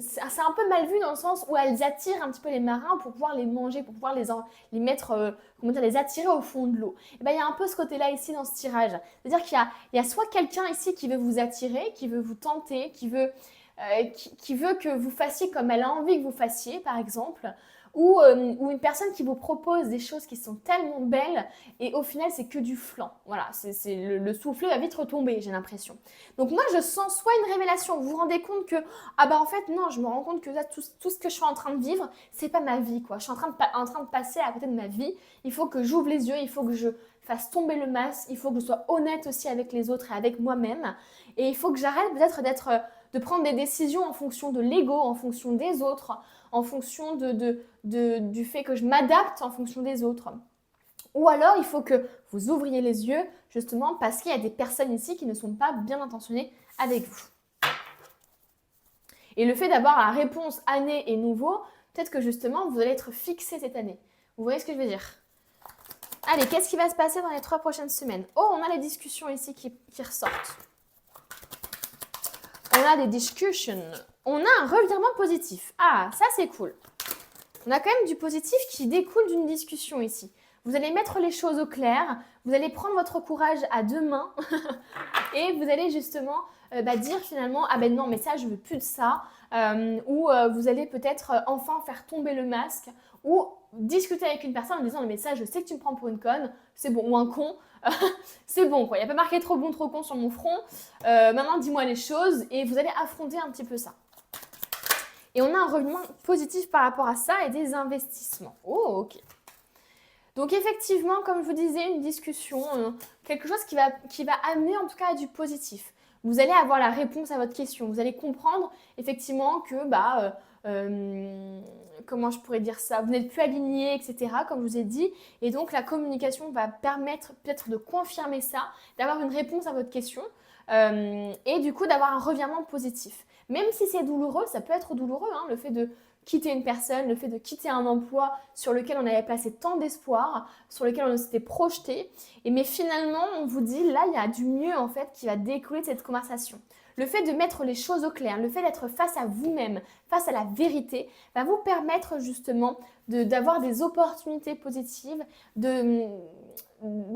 c'est un peu mal vu dans le sens où elles attirent un petit peu les marins pour pouvoir les manger, pour pouvoir les mettre, les attirer au fond de l'eau. Et ben, il y a un peu ce côté-là ici dans ce tirage. C'est-à-dire qu'il y a soit quelqu'un ici qui veut vous attirer, qui veut vous tenter, qui veut que vous fassiez comme elle a envie que vous fassiez, par exemple, ou une personne qui vous propose des choses qui sont tellement belles et au final c'est que du flan. Voilà, le soufflet va vite retomber, j'ai l'impression. Donc moi je sens soit une révélation, vous vous rendez compte que en fait non, je me rends compte que là tout ce que je suis en train de vivre, c'est pas ma vie quoi. Je suis en train de passer à côté de ma vie. Il faut que j'ouvre les yeux, il faut que je fasse tomber le masque, il faut que je sois honnête aussi avec les autres et avec moi-même. Et il faut que j'arrête peut-être de prendre des décisions en fonction de l'ego, en fonction des autres, en fonction du fait que je m'adapte en fonction des autres. Ou alors, il faut que vous ouvriez les yeux, justement, parce qu'il y a des personnes ici qui ne sont pas bien intentionnées avec vous. Et le fait d'avoir la réponse année et nouveau, Peut-être que justement, vous allez être fixé cette année. Vous voyez ce que je veux dire? Allez, qu'est-ce qui va se passer dans les 3 prochaines semaines? Oh, on a les discussions ici qui ressortent. On a des discussions. On a un revirement positif. Ah, ça c'est cool. On a quand même du positif qui découle d'une discussion ici. Vous allez mettre les choses au clair, vous allez prendre votre courage à 2 mains et vous allez justement dire finalement « Ah ben non, mais ça, je veux plus de ça » ou vous allez peut-être enfin faire tomber le masque ou discuter avec une personne en disant « Mais ça, je sais que tu me prends pour une conne, c'est bon, ou un con, c'est bon, quoi. Il n'y a pas marqué trop bon, trop con sur mon front. Maintenant, dis-moi les choses » et vous allez affronter un petit peu ça. Et on a un revirement positif par rapport à ça et des investissements. Oh, ok. Donc effectivement, comme je vous disais, une discussion, quelque chose qui va amener en tout cas à du positif. Vous allez avoir la réponse à votre question. Vous allez comprendre effectivement que, comment je pourrais dire ça, vous n'êtes plus aligné, etc., comme je vous ai dit. Et donc la communication va permettre peut-être de confirmer ça, d'avoir une réponse à votre question et du coup d'avoir un revirement positif. Même si c'est douloureux, ça peut être douloureux, hein, le fait de quitter une personne, le fait de quitter un emploi sur lequel on avait placé tant d'espoir, sur lequel on s'était projeté. Mais finalement, on vous dit, là, il y a du mieux en fait qui va découler de cette conversation. Le fait de mettre les choses au clair, le fait d'être face à vous-même, face à la vérité, va vous permettre justement d'avoir des opportunités positives,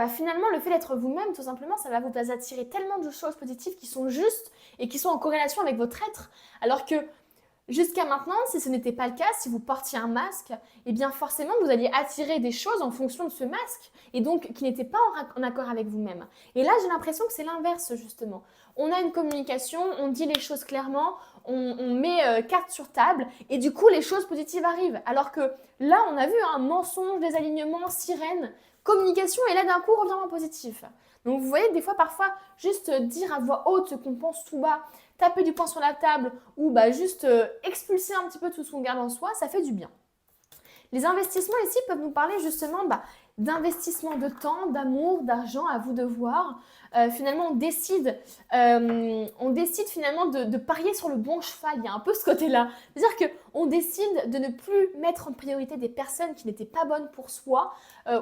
finalement, le fait d'être vous-même, tout simplement, ça va vous attirer tellement de choses positives qui sont justes et qui sont en corrélation avec votre être. Alors que jusqu'à maintenant, si ce n'était pas le cas, si vous portiez un masque, eh bien forcément, vous alliez attirer des choses en fonction de ce masque et donc qui n'étaient pas en accord avec vous-même. Et là, j'ai l'impression que c'est l'inverse, justement. On a une communication, on dit les choses clairement, on met carte sur table et du coup, les choses positives arrivent. Alors que là, on a vu un mensonge, des alignements, sirène, communication et là, d'un coup, revirement positif. Donc, vous voyez, des fois, parfois, juste dire à voix haute ce qu'on pense tout bas, taper du poing sur la table ou juste expulser un petit peu tout ce qu'on garde en soi, ça fait du bien. Les investissements ici peuvent nous parler justement d'investissement de temps, d'amour, d'argent, à vous de voir. Finalement, on décide finalement de parier sur le bon cheval. Il y a un peu ce côté-là. C'est-à-dire qu'on décide de ne plus mettre en priorité des personnes qui n'étaient pas bonnes pour soi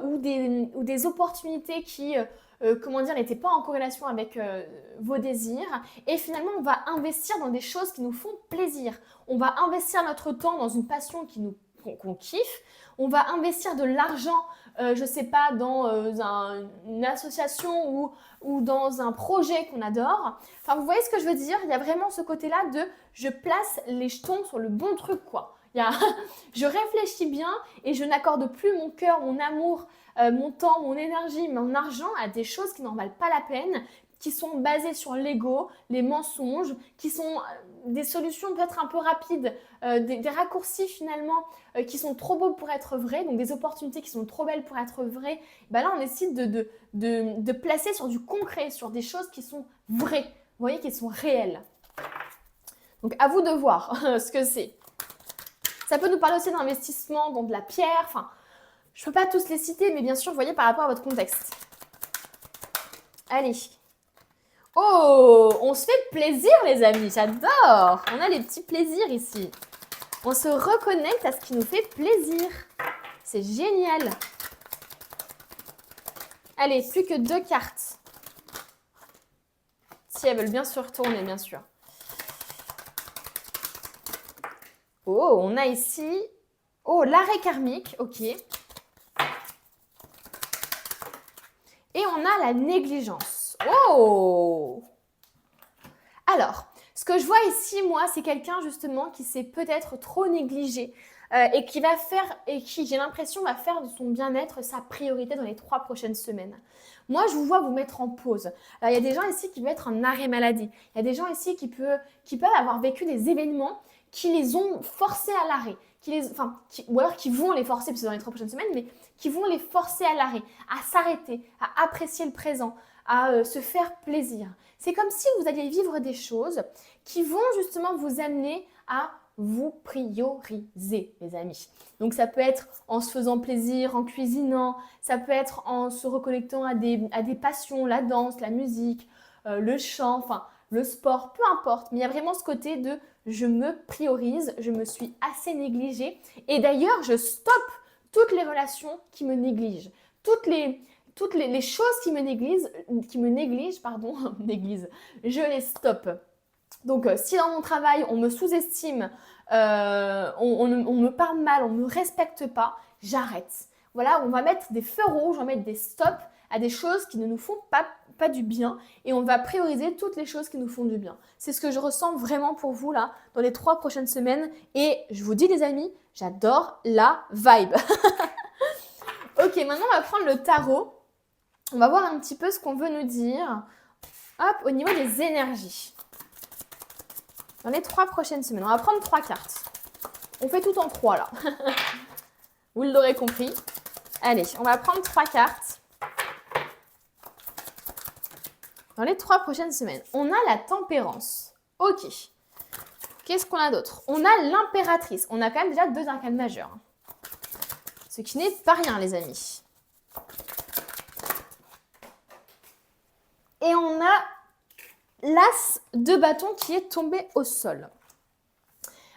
ou des opportunités qui n'étaient pas en corrélation avec vos désirs. Et finalement, on va investir dans des choses qui nous font plaisir. On va investir notre temps dans une passion qu'on kiffe. On va investir de l'argent, je ne sais pas, dans une association ou dans un projet qu'on adore. Enfin, vous voyez ce que je veux dire? Il y a vraiment ce côté-là de je place les jetons sur le bon truc, quoi. Je réfléchis bien et je n'accorde plus mon cœur, mon amour, mon temps, mon énergie, mon argent à des choses qui n'en valent pas la peine, qui sont basées sur l'ego, les mensonges, qui sont des solutions peut-être un peu rapides, des raccourcis finalement qui sont trop beaux pour être vrais, donc des opportunités qui sont trop belles pour être vraies. Là, on décide de placer sur du concret, sur des choses qui sont vraies, vous voyez, qui sont réelles. Donc, à vous de voir ce que c'est. Ça peut nous parler aussi d'investissement dans de la pierre, enfin, je ne peux pas tous les citer, mais bien sûr, vous voyez, par rapport à votre contexte. Allez. Oh, on se fait plaisir, les amis, j'adore. On a les petits plaisirs ici. On se reconnecte à ce qui nous fait plaisir. C'est génial. Allez, plus que 2 cartes. Si elles veulent bien se retourner, bien sûr. Oh, on a ici... Oh, l'arrêt karmique, ok. Et on a la négligence. Oh! Alors, ce que je vois ici, moi, c'est quelqu'un justement qui s'est peut-être trop négligé et qui, j'ai l'impression, va faire de son bien-être sa priorité dans les 3 prochaines semaines. Moi, je vous vois vous mettre en pause. Alors, il y a des gens ici qui peuvent être en arrêt maladie. Il y a des gens ici qui peuvent avoir vécu des événements qui les ont forcés à l'arrêt, ou alors qui vont les forcer, parce que c'est dans les 3 prochaines semaines, mais qui vont les forcer à l'arrêt, à s'arrêter, à apprécier le présent, à se faire plaisir. C'est comme si vous alliez vivre des choses qui vont justement vous amener à vous prioriser, les amis. Donc ça peut être en se faisant plaisir, en cuisinant, ça peut être en se reconnectant à des passions, la danse, la musique, le chant, enfin le sport, peu importe. Mais il y a vraiment ce côté de je me priorise, je me suis assez négligée. Et d'ailleurs, je stoppe toutes les relations qui me négligent. Toutes les choses qui me négligent, pardon, négligent, je les stoppe. Donc, si dans mon travail, on me sous-estime, on me parle mal, on ne me respecte pas, j'arrête. Voilà, on va mettre des feux rouges, on va mettre des stops à des choses qui ne nous font pas du bien et on va prioriser toutes les choses qui nous font du bien. C'est ce que je ressens vraiment pour vous là dans les 3 prochaines semaines et je vous dis les amis, j'adore la vibe. Ok, maintenant on va prendre le tarot. On va voir un petit peu ce qu'on veut nous dire. Hop, au niveau des énergies. Dans les 3 prochaines semaines, on va prendre 3 cartes. On fait tout en 3 là. Vous l'aurez compris. Allez, on va prendre 3 cartes. Dans les 3 prochaines semaines, on a la tempérance. Ok. Qu'est-ce qu'on a d'autre? On a l'impératrice. On a quand même déjà 2 arcanes majeures. Ce qui n'est pas rien, les amis. Et on a l'as de bâton qui est tombé au sol.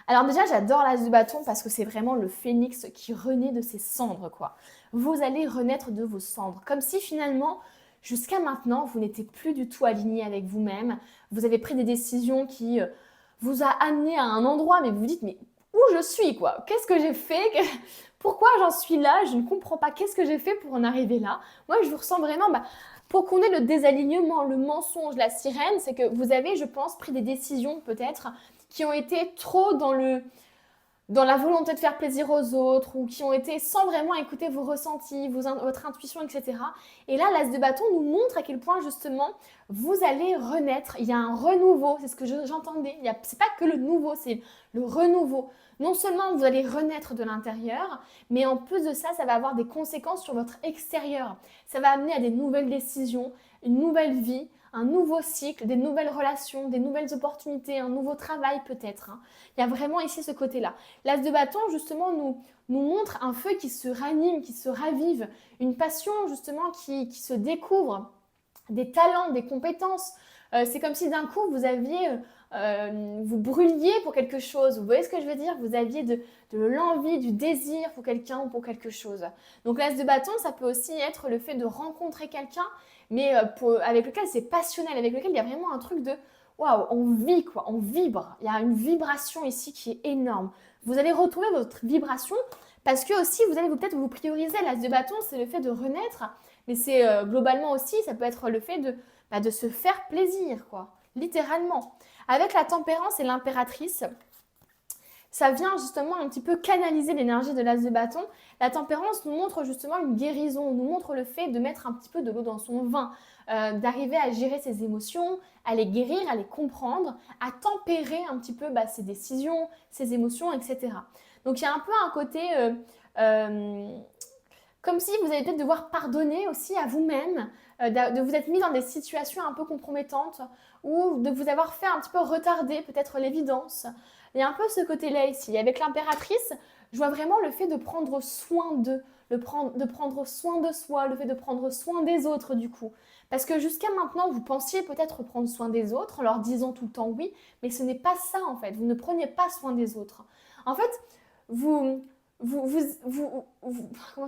Alors déjà, j'adore l'as de bâton parce que c'est vraiment le phénix qui renaît de ses cendres, quoi. Vous allez renaître de vos cendres. Comme si finalement, jusqu'à maintenant, vous n'étiez plus du tout aligné avec vous-même. Vous avez pris des décisions qui vous a amené à un endroit, mais vous vous dites, mais où je suis, quoi? Qu'est-ce que j'ai fait? Pourquoi j'en suis là? Je ne comprends pas. Qu'est-ce que j'ai fait pour en arriver là? Moi, je vous ressens vraiment... pour qu'on ait le désalignement, le mensonge, la sirène, c'est que vous avez, je pense, pris des décisions peut-être qui ont été trop dans la volonté de faire plaisir aux autres ou qui ont été sans vraiment écouter vos ressentis, votre intuition, etc. Et là, l'as de bâton nous montre à quel point justement vous allez renaître. Il y a un renouveau, c'est ce que j'entendais. C'est pas que le nouveau, c'est le renouveau. Non seulement vous allez renaître de l'intérieur, mais en plus de ça, ça va avoir des conséquences sur votre extérieur. Ça va amener à des nouvelles décisions, une nouvelle vie, un nouveau cycle, des nouvelles relations, des nouvelles opportunités, un nouveau travail peut-être. Il y a vraiment ici ce côté-là. L'as de bâton, justement, nous montre un feu qui se ranime, qui se ravive, une passion, justement, qui se découvre, des talents, des compétences. C'est comme si d'un coup, vous brûliez pour quelque chose. Vous voyez ce que je veux dire? Vous aviez de l'envie, du désir pour quelqu'un ou pour quelque chose. Donc l'as de bâton, ça peut aussi être le fait de rencontrer quelqu'un, mais avec lequel c'est passionnel, avec lequel il y a vraiment un truc de waouh, on vit quoi, on vibre. Il y a une vibration ici qui est énorme. Vous allez retrouver votre vibration parce que aussi vous allez peut-être vous prioriser. L'as de bâton, c'est le fait de renaître, mais c'est globalement aussi, ça peut être le fait de se faire plaisir, quoi, littéralement. Avec la tempérance et l'impératrice, ça vient justement un petit peu canaliser l'énergie de l'as de bâton. La tempérance nous montre justement une guérison, nous montre le fait de mettre un petit peu de l'eau dans son vin, d'arriver à gérer ses émotions, à les guérir, à les comprendre, à tempérer un petit peu ses décisions, ses émotions, etc. Donc il y a un peu un côté comme si vous allez peut-être devoir pardonner aussi à vous-même, de vous être mis dans des situations un peu compromettantes ou de vous avoir fait un petit peu retarder peut-être l'évidence. Il y a un peu ce côté-là ici. Avec l'impératrice, je vois vraiment le fait de prendre soin d'eux, de prendre soin de soi, le fait de prendre soin des autres du coup. Parce que jusqu'à maintenant, vous pensiez peut-être prendre soin des autres en leur disant tout le temps oui, mais ce n'est pas ça en fait. Vous ne preniez pas soin des autres. En fait, comment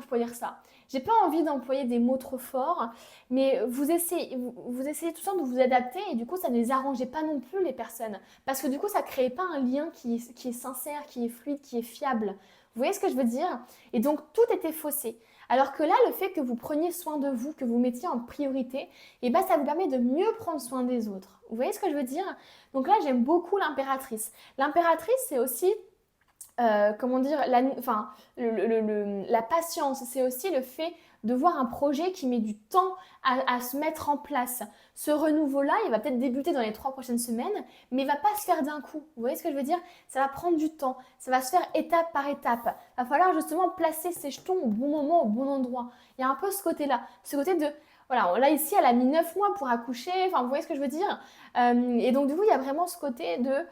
je peux dire ça? J'ai pas envie d'employer des mots trop forts, mais vous essayez tout le temps de vous adapter et du coup ça ne les arrangeait pas non plus les personnes. Parce que du coup ça ne créait pas un lien qui est sincère, qui est fluide, qui est fiable. Vous voyez ce que je veux dire? Et donc tout était faussé. Alors que là, le fait que vous preniez soin de vous, que vous mettiez en priorité, ça vous permet de mieux prendre soin des autres. Vous voyez ce que je veux dire? Donc là, j'aime beaucoup l'impératrice. L'impératrice, c'est aussi comment dire, la patience, c'est aussi le fait de voir un projet qui met du temps à se mettre en place. Ce renouveau-là, il va peut-être débuter dans les 3 prochaines semaines, mais il ne va pas se faire d'un coup. Vous voyez ce que je veux dire? Ça va prendre du temps, ça va se faire étape par étape. Il va falloir justement placer ses jetons au bon moment, au bon endroit. Il y a un peu ce côté-là, ce côté de... Voilà, là ici, elle a mis 9 mois pour accoucher, enfin, vous voyez ce que je veux dire? Et donc du coup, il y a vraiment ce côté de...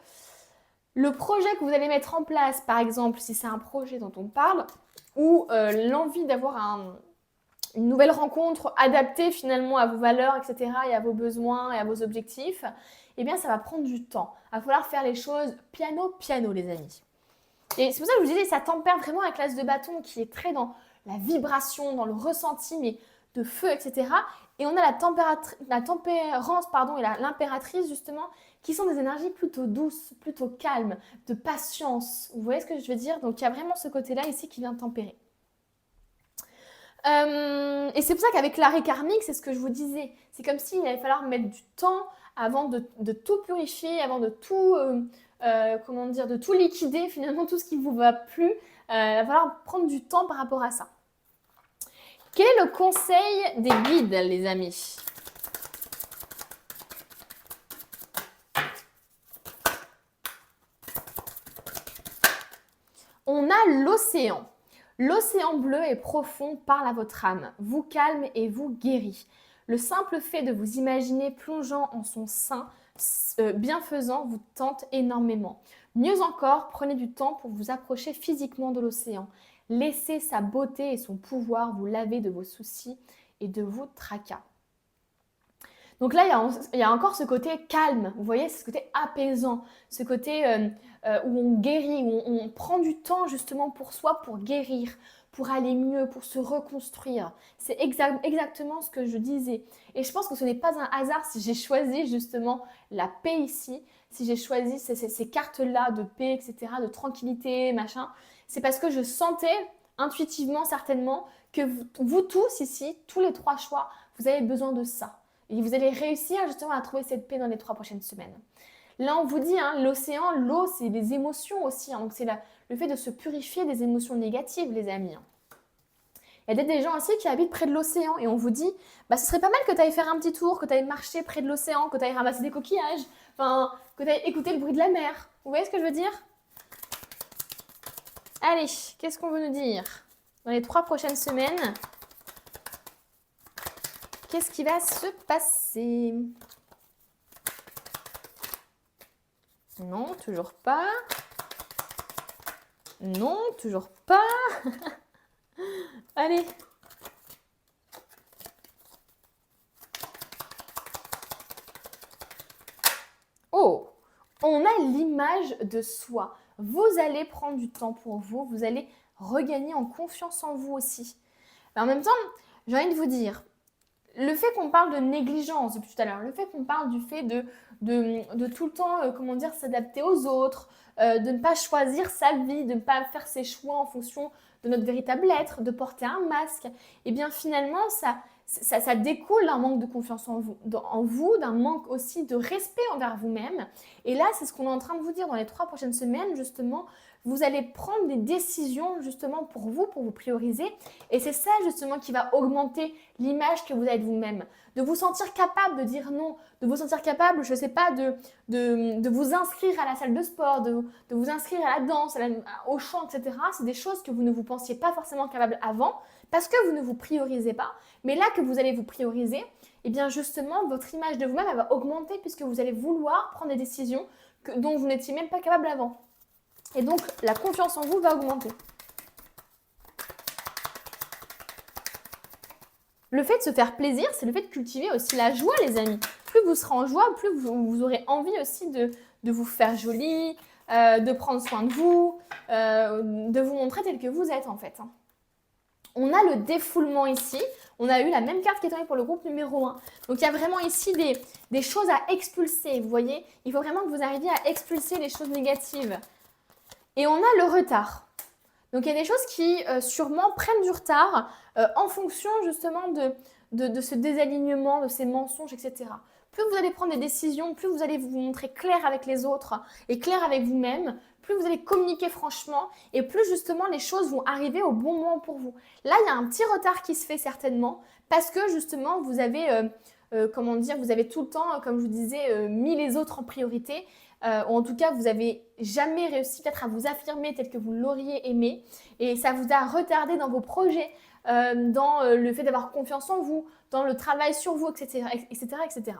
Le projet que vous allez mettre en place, par exemple, si c'est un projet dont on parle, ou l'envie d'avoir une nouvelle rencontre adaptée finalement à vos valeurs, etc., et à vos besoins et à vos objectifs, eh bien ça va prendre du temps. Il va falloir faire les choses piano, piano les amis. Et c'est pour ça que je vous disais, ça tempère vraiment avec l'as de bâton qui est très dans la vibration, dans le ressenti, mais de feu, etc. Et on a la tempérance et l'impératrice, justement, qui sont des énergies plutôt douces, plutôt calmes, de patience. Vous voyez ce que je veux dire? Donc, il y a vraiment ce côté-là ici qui vient tempérer. Et c'est pour ça qu'avec l'arrêt karmique, c'est ce que je vous disais. C'est comme s'il allait falloir mettre du temps avant de tout purifier, avant de tout, de tout liquider, finalement, tout ce qui ne vous va plus. Il va falloir prendre du temps par rapport à ça. Quel est le conseil des guides, les amis? On a l'océan. L'océan bleu et profond parle à votre âme, vous calme et vous guérit. Le simple fait de vous imaginer plongeant en son sein bienfaisant vous tente énormément. Mieux encore, prenez du temps pour vous approcher physiquement de l'océan. Laissez sa beauté et son pouvoir vous laver de vos soucis et de vos tracas. Donc là, il y a encore ce côté calme, vous voyez, ce côté apaisant, ce côté où on guérit, où on prend du temps justement pour soi, pour guérir, pour aller mieux, pour se reconstruire. C'est exactement ce que je disais. Et je pense que ce n'est pas un hasard si j'ai choisi justement la paix ici, si j'ai choisi ces cartes-là de paix, etc., de tranquillité, machin. C'est parce que je sentais intuitivement, certainement, que vous tous ici, tous les 3 choix, vous avez besoin de ça. Et vous allez réussir justement à trouver cette paix dans les 3 prochaines semaines. Là, on vous dit, l'océan, l'eau, c'est des émotions aussi. Donc, c'est le fait de se purifier des émotions négatives, les amis. Il y a des gens aussi qui habitent près de l'océan et on vous dit, ce serait pas mal que tu ailles faire un petit tour, que tu ailles marcher près de l'océan, que tu ailles ramasser des coquillages, que tu ailles écouter le bruit de la mer. Vous voyez ce que je veux dire? Allez, qu'est-ce qu'on veut nous dire? Dans les 3 prochaines semaines, qu'est-ce qui va se passer? Non, toujours pas. Non, toujours pas. Allez. Oh, on a l'image de soi. Vous allez prendre du temps pour vous. Vous allez regagner en confiance en vous aussi. Mais en même temps, j'ai envie de vous dire, le fait qu'on parle de négligence depuis tout à l'heure, le fait qu'on parle du fait de tout le temps, s'adapter aux autres, de ne pas choisir sa vie, de ne pas faire ses choix en fonction de notre véritable être, de porter un masque, et bien finalement, ça découle d'un manque de confiance en vous, d'un manque aussi de respect envers vous-même. Et là, c'est ce qu'on est en train de vous dire dans les 3 prochaines semaines, justement. Vous allez prendre des décisions justement pour vous prioriser. Et c'est ça justement qui va augmenter l'image que vous avez de vous-même. De vous sentir capable de dire non, de vous sentir capable, je ne sais pas, de vous inscrire à la salle de sport, de vous inscrire à la danse, au chant, etc. C'est des choses que vous ne vous pensiez pas forcément capable avant parce que vous ne vous priorisez pas. Mais là que vous allez vous prioriser, eh bien justement, votre image de vous-même elle va augmenter puisque vous allez vouloir prendre des décisions dont vous n'étiez même pas capable avant. Et donc, la confiance en vous va augmenter. Le fait de se faire plaisir, c'est le fait de cultiver aussi la joie, les amis. Plus vous serez en joie, plus vous aurez envie aussi de vous faire joli, de prendre soin de vous, de vous montrer tel que vous êtes en fait. On a le défoulement ici. On a eu la même carte qui est tombée pour le groupe numéro 1. Donc, il y a vraiment ici des choses à expulser, vous voyez. Il faut vraiment que vous arriviez à expulser les choses négatives. Et on a le retard. Donc, il y a des choses qui sûrement prennent du retard en fonction justement de ce désalignement, de ces mensonges, etc. Plus vous allez prendre des décisions, plus vous allez vous montrer clair avec les autres et clair avec vous-même, plus vous allez communiquer franchement et plus justement les choses vont arriver au bon moment pour vous. Là, il y a un petit retard qui se fait certainement parce que justement, vous avez, vous avez tout le temps, comme je vous disais, mis les autres en priorité. Ou en tout cas, vous n'avez jamais réussi peut-être à vous affirmer tel que vous l'auriez aimé et ça vous a retardé dans vos projets, dans le fait d'avoir confiance en vous, dans le travail sur vous, etc., etc., etc.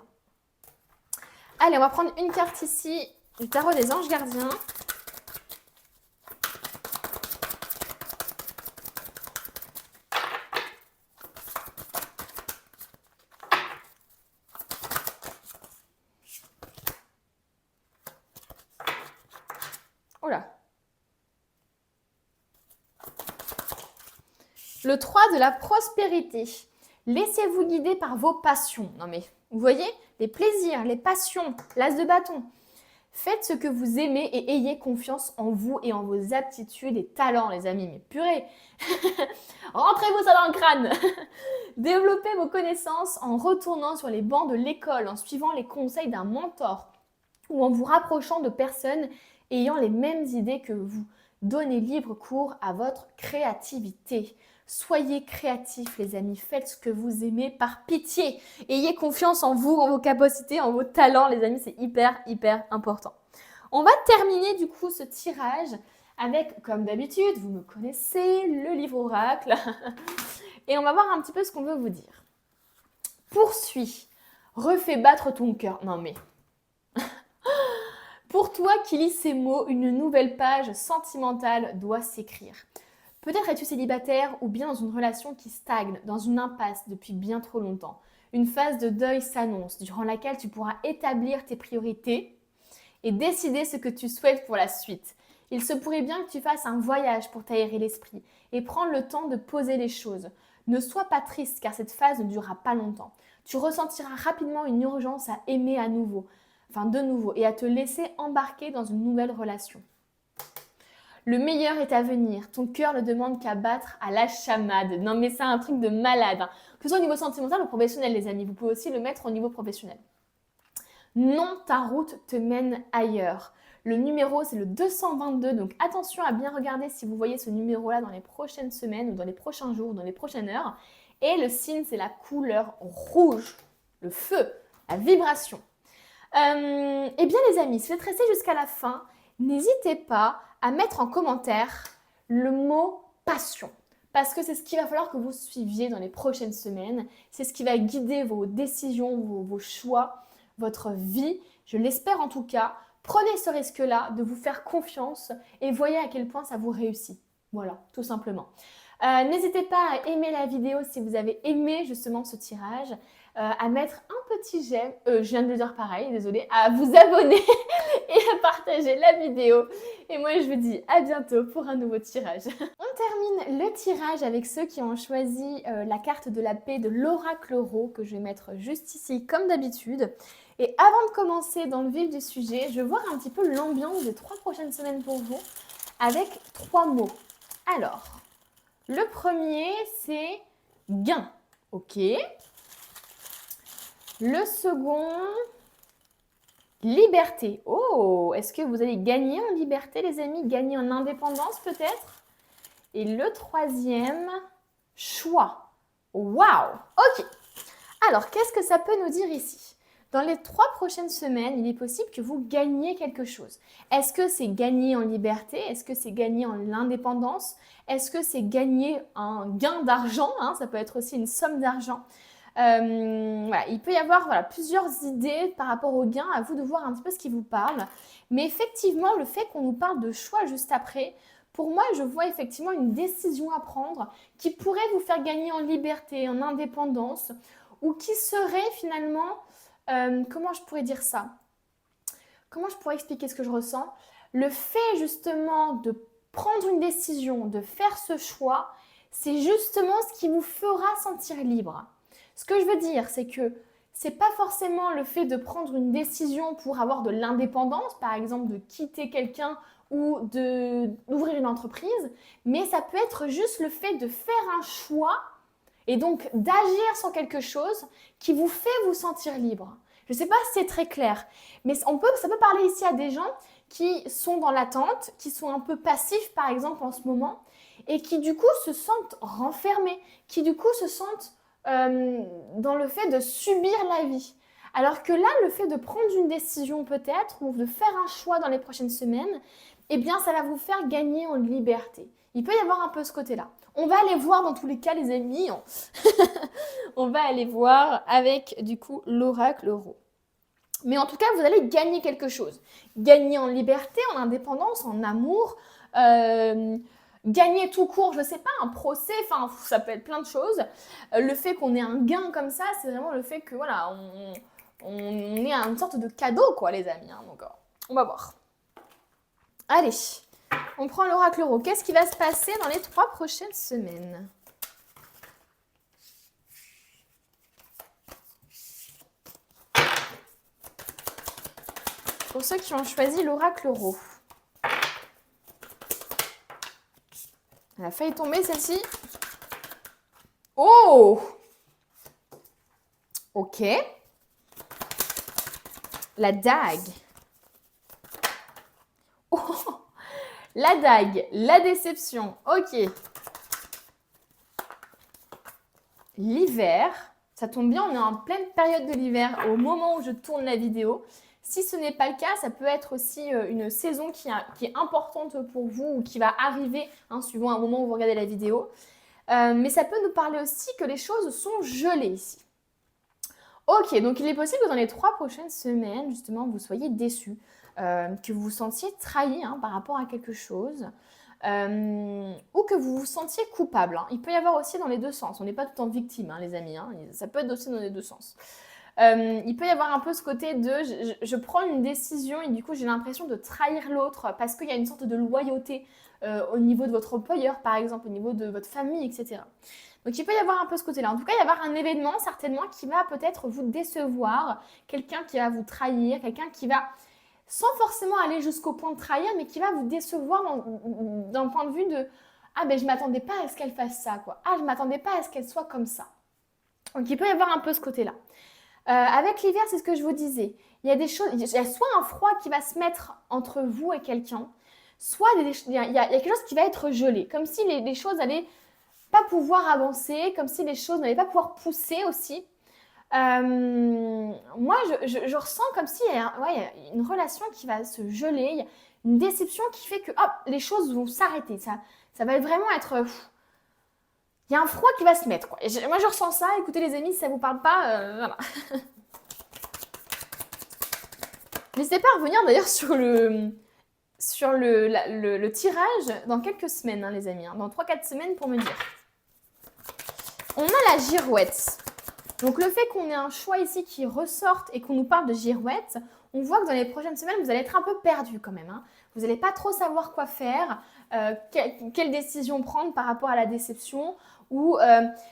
Allez, on va prendre une carte ici du tarot des anges gardiens. Le 3 de la prospérité. Laissez-vous guider par vos passions. Non mais, vous voyez, les plaisirs, les passions, l'as de bâton. Faites ce que vous aimez et ayez confiance en vous et en vos aptitudes et talents, les amis. Mais purée, rentrez-vous ça dans le crâne. Développez vos connaissances en retournant sur les bancs de l'école, en suivant les conseils d'un mentor ou en vous rapprochant de personnes ayant les mêmes idées que vous. Donnez libre cours à votre créativité. Soyez créatifs, les amis. Faites ce que vous aimez par pitié. Ayez confiance en vous, en vos capacités, en vos talents, les amis. C'est hyper, hyper important. On va terminer du coup ce tirage avec, comme d'habitude, vous me connaissez, le livre oracle. Et on va voir un petit peu ce qu'on veut vous dire. Poursuis. Refais battre ton cœur. Non mais... Pour toi qui lis ces mots, une nouvelle page sentimentale doit s'écrire. Peut-être es-tu célibataire ou bien dans une relation qui stagne, dans une impasse depuis bien trop longtemps. Une phase de deuil s'annonce, durant laquelle tu pourras établir tes priorités et décider ce que tu souhaites pour la suite. Il se pourrait bien que tu fasses un voyage pour t'aérer l'esprit et prendre le temps de poser les choses. Ne sois pas triste car cette phase ne durera pas longtemps. Tu ressentiras rapidement une urgence à aimer de nouveau et à te laisser embarquer dans une nouvelle relation. Le meilleur est à venir. Ton cœur ne demande qu'à battre à la chamade. Non mais c'est un truc de malade. Que ce soit au niveau sentimental ou professionnel, les amis. Vous pouvez aussi le mettre au niveau professionnel. Non, ta route te mène ailleurs. Le numéro, c'est le 222. Donc attention à bien regarder si vous voyez ce numéro-là dans les prochaines semaines ou dans les prochains jours ou dans les prochaines heures. Et le signe, c'est la couleur rouge. Le feu, la vibration. Eh bien les amis, si vous êtes restés jusqu'à la fin, n'hésitez pas à mettre en commentaire le mot passion. Parce que c'est ce qu'il va falloir que vous suiviez dans les prochaines semaines. C'est ce qui va guider vos décisions, vos choix, votre vie. Je l'espère en tout cas. Prenez ce risque-là de vous faire confiance et voyez à quel point ça vous réussit. Voilà, tout simplement. N'hésitez pas à aimer la vidéo si vous avez aimé justement ce tirage. À mettre un petit j'aime, je viens de le dire pareil, désolée, à vous abonner et à partager la vidéo. Et moi, je vous dis à bientôt pour un nouveau tirage. On termine le tirage avec ceux qui ont choisi la carte de la paix de l'oracle Ro, que je vais mettre juste ici comme d'habitude. Et avant de commencer dans le vif du sujet, je vais voir un petit peu l'ambiance des 3 prochaines semaines pour vous avec 3 mots. Alors, le premier, c'est gain. Ok. Le second, liberté. Oh, est-ce que vous allez gagner en liberté, les amis? Gagner en indépendance, peut-être? Et le troisième, choix. Waouh! Ok. Alors, qu'est-ce que ça peut nous dire ici? Dans les 3 prochaines semaines, il est possible que vous gagniez quelque chose. Est-ce que c'est gagner en liberté? Est-ce que c'est gagner en indépendance? Est-ce que c'est gagner un gain d'argent? Ça peut être aussi une somme d'argent. Voilà, il peut y avoir plusieurs idées par rapport au gain, à vous de voir un petit peu ce qui vous parle. Mais effectivement, le fait qu'on nous parle de choix juste après, pour moi, je vois effectivement une décision à prendre qui pourrait vous faire gagner en liberté, en indépendance, ou qui serait finalement, comment je pourrais dire ça? Comment je pourrais expliquer ce que je ressens? Le fait justement de prendre une décision, de faire ce choix, c'est justement ce qui vous fera sentir libre. Ce que je veux dire, c'est que c'est pas forcément le fait de prendre une décision pour avoir de l'indépendance, par exemple de quitter quelqu'un ou d'ouvrir une entreprise, mais ça peut être juste le fait de faire un choix et donc d'agir sur quelque chose qui vous fait vous sentir libre. Je ne sais pas si c'est très clair, mais ça peut parler ici à des gens qui sont dans l'attente, qui sont un peu passifs par exemple en ce moment, et qui du coup se sentent renfermés, qui du coup se sentent dans le fait de subir la vie. Alors que là, le fait de prendre une décision peut-être, ou de faire un choix dans les prochaines semaines, eh bien ça va vous faire gagner en liberté. Il peut y avoir un peu ce côté-là. On va aller voir dans tous les cas les amis, on va aller voir avec du coup l'oracle Ro. Mais en tout cas, vous allez gagner quelque chose. Gagner en liberté, en indépendance, en amour, gagner tout court, je sais pas, un procès, enfin ça peut être plein de choses. Le fait qu'on ait un gain comme ça, c'est vraiment le fait que voilà, on est à une sorte de cadeau quoi les amis. Donc on va voir. Allez, on prend l'oracle Ro. Qu'est-ce qui va se passer dans les 3 prochaines semaines? pour ceux qui ont choisi l'oracle Rho. Elle a failli tomber celle-ci. Oh! Ok. La dague. Oh! La dague, la déception. Ok. L'hiver. Ça tombe bien, on est en pleine période de l'hiver au moment où je tourne la vidéo. Si ce n'est pas le cas, ça peut être aussi une saison qui est importante pour vous ou qui va arriver suivant un moment où vous regardez la vidéo. Mais ça peut nous parler aussi que les choses sont gelées ici. Ok, donc il est possible que dans les 3 prochaines semaines, justement, vous soyez déçus, que vous vous sentiez trahi par rapport à quelque chose. Ou que vous vous sentiez coupable. Il peut y avoir aussi dans les deux sens. On n'est pas tout le temps victime, les amis. Ça peut être aussi dans les deux sens. Il peut y avoir un peu ce côté de je prends une décision et du coup j'ai l'impression de trahir l'autre parce qu'il y a une sorte de loyauté au niveau de votre employeur, par exemple, au niveau de votre famille, etc. Donc il peut y avoir un peu ce côté-là. En tout cas, il va y avoir un événement certainement qui va peut-être vous décevoir, quelqu'un qui va vous trahir, quelqu'un qui va sans forcément aller jusqu'au point de trahir, mais qui va vous décevoir d'un point de vue de « Ah, ben je ne m'attendais pas à ce qu'elle fasse ça, quoi. Ah, je ne m'attendais pas à ce qu'elle soit comme ça. » Donc, il peut y avoir un peu ce côté-là. Avec l'hiver, c'est ce que je vous disais. Il y a des choses, il y a soit un froid qui va se mettre entre vous et quelqu'un, soit il y a quelque chose qui va être gelé, comme si les choses n'allaient pas pouvoir avancer, comme si les choses n'allaient pas pouvoir pousser aussi. Moi, je ressens comme s'il y a une relation qui va se geler, il y a une déception qui fait que hop, les choses vont s'arrêter. Ça va vraiment être... il y a un froid qui va se mettre, quoi. Moi, je ressens ça. Écoutez, les amis, si ça ne vous parle pas, voilà. N'hésitez pas à revenir d'ailleurs sur le tirage dans quelques semaines, les amis. Dans 3-4 semaines pour me dire. On a la girouette. Donc le fait qu'on ait un choix ici qui ressorte et qu'on nous parle de girouette, on voit que dans les prochaines semaines, vous allez être un peu perdu quand même. Vous n'allez pas trop savoir quoi faire, quelle décision prendre par rapport à la déception. Ou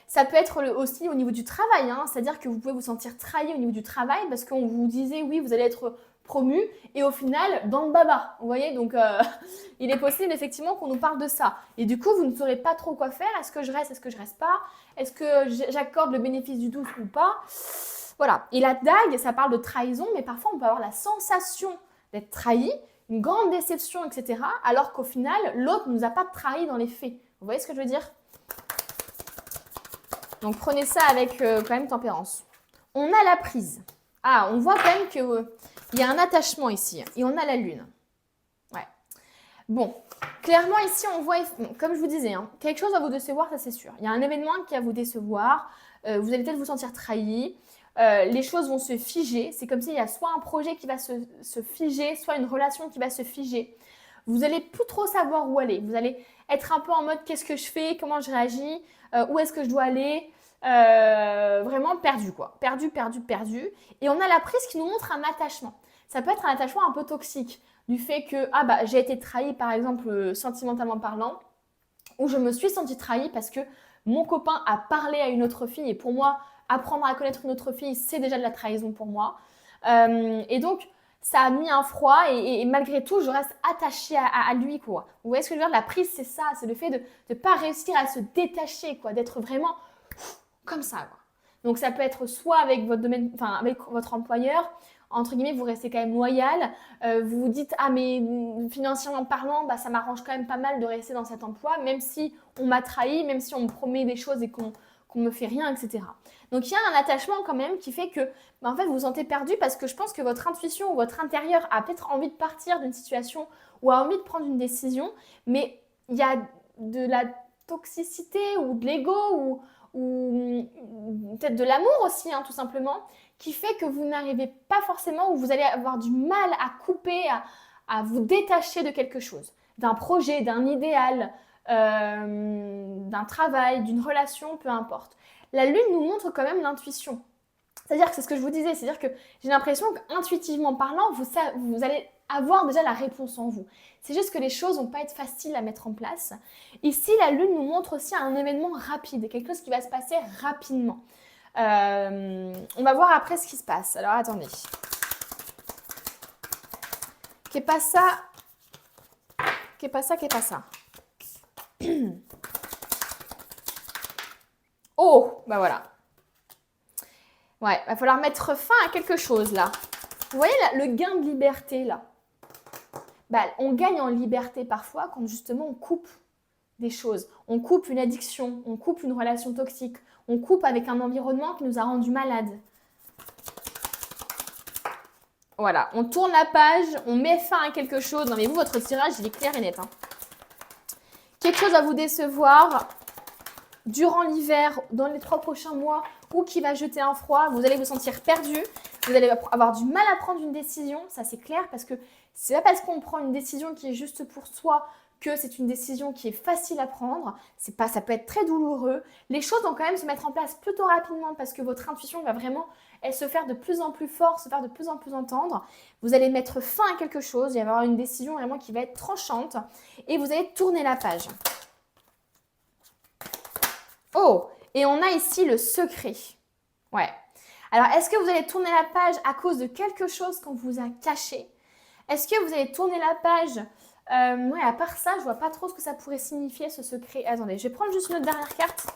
ça peut être aussi au niveau du travail, c'est-à-dire que vous pouvez vous sentir trahi au niveau du travail parce qu'on vous disait oui, vous allez être promu et au final, dans le baba. Vous voyez, donc il est possible effectivement qu'on nous parle de ça. Et du coup, vous ne saurez pas trop quoi faire. Est-ce que je reste, est-ce que je reste pas? Est-ce que j'accorde le bénéfice du doute ou pas? Voilà. Et la dague, ça parle de trahison, mais parfois on peut avoir la sensation d'être trahi, une grande déception, etc. Alors qu'au final, l'autre ne nous a pas trahi dans les faits. Vous voyez ce que je veux dire? Donc prenez ça avec quand même tempérance. On a la prise. Ah, on voit quand même qu'il y a un attachement ici. Et on a la lune. Ouais. Bon, clairement ici on voit, comme je vous disais, quelque chose va vous décevoir, ça c'est sûr. Il y a un événement qui va vous décevoir. Vous allez peut-être vous sentir trahi. Les choses vont se figer. C'est comme s'il y a soit un projet qui va se figer, soit une relation qui va se figer. Vous n'allez plus trop savoir où aller. Vous allez être un peu en mode qu'est-ce que je fais, comment je réagis, où est-ce que je dois aller. Vraiment perdu, quoi. Perdu. Et on a la prise qui nous montre un attachement. Ça peut être un attachement un peu toxique, du fait que j'ai été trahie, par exemple, sentimentalement parlant, ou je me suis sentie trahie parce que mon copain a parlé à une autre fille, et pour moi, apprendre à connaître une autre fille, c'est déjà de la trahison pour moi. Et donc, ça a mis un froid et malgré tout, je reste attachée à lui, quoi. Vous voyez ce que je veux dire? La prise, c'est ça, c'est le fait de ne pas réussir à se détacher, quoi, d'être vraiment comme ça, quoi. Donc, ça peut être soit avec votre domaine, enfin, avec votre employeur, entre guillemets, vous restez quand même loyal, vous vous dites, ah mais financièrement parlant, ça m'arrange quand même pas mal de rester dans cet emploi, même si on m'a trahi, même si on me promet des choses et qu'on me fait rien, etc. Donc il y a un attachement quand même qui fait que en fait vous vous sentez perdu parce que je pense que votre intuition ou votre intérieur a peut-être envie de partir d'une situation ou a envie de prendre une décision, mais il y a de la toxicité ou de l'ego ou peut-être de l'amour aussi, tout simplement, qui fait que vous n'arrivez pas forcément ou vous allez avoir du mal à couper, à vous détacher de quelque chose, d'un projet, d'un idéal, d'un travail, d'une relation, peu importe. La lune nous montre quand même l'intuition. C'est-à-dire que c'est ce que je vous disais, c'est-à-dire que j'ai l'impression qu'intuitivement parlant, vous allez avoir déjà la réponse en vous. C'est juste que les choses vont pas être faciles à mettre en place. Ici, la lune nous montre aussi un événement rapide, quelque chose qui va se passer rapidement. On va voir après ce qui se passe. Alors, attendez. Qu'est pas ça. Qu'est pas ça, qu'est pas ça. Oh, bah voilà. Ouais, va falloir mettre fin à quelque chose là. Vous voyez là, le gain de liberté là. Bah, on gagne en liberté parfois quand justement on coupe des choses. On coupe une addiction, on coupe une relation toxique, on coupe avec un environnement qui nous a rendu malades. Voilà, on tourne la page, on met fin à quelque chose. Non mais vous, votre tirage, il est clair et net. Hein. Quelque chose va vous décevoir durant l'hiver, dans les 3 prochains mois, ou qui va jeter un froid. Vous allez vous sentir perdu, vous allez avoir du mal à prendre une décision. Ça, c'est clair parce que c'est pas parce qu'on prend une décision qui est juste pour soi que c'est une décision qui est facile à prendre. C'est pas, ça peut être très douloureux. Les choses vont quand même se mettre en place plutôt rapidement parce que votre intuition va vraiment se faire de plus en plus forte, se faire de plus en plus entendre. Vous allez mettre fin à quelque chose, il va y avoir une décision vraiment qui va être tranchante et vous allez tourner la page. Oh, et on a ici le secret. Ouais. Alors, est-ce que vous allez tourner la page à cause de quelque chose qu'on vous a caché? Est-ce que vous allez tourner la page ouais, à part ça, je vois pas trop ce que ça pourrait signifier, ce secret. Attendez, je vais prendre juste notre dernière carte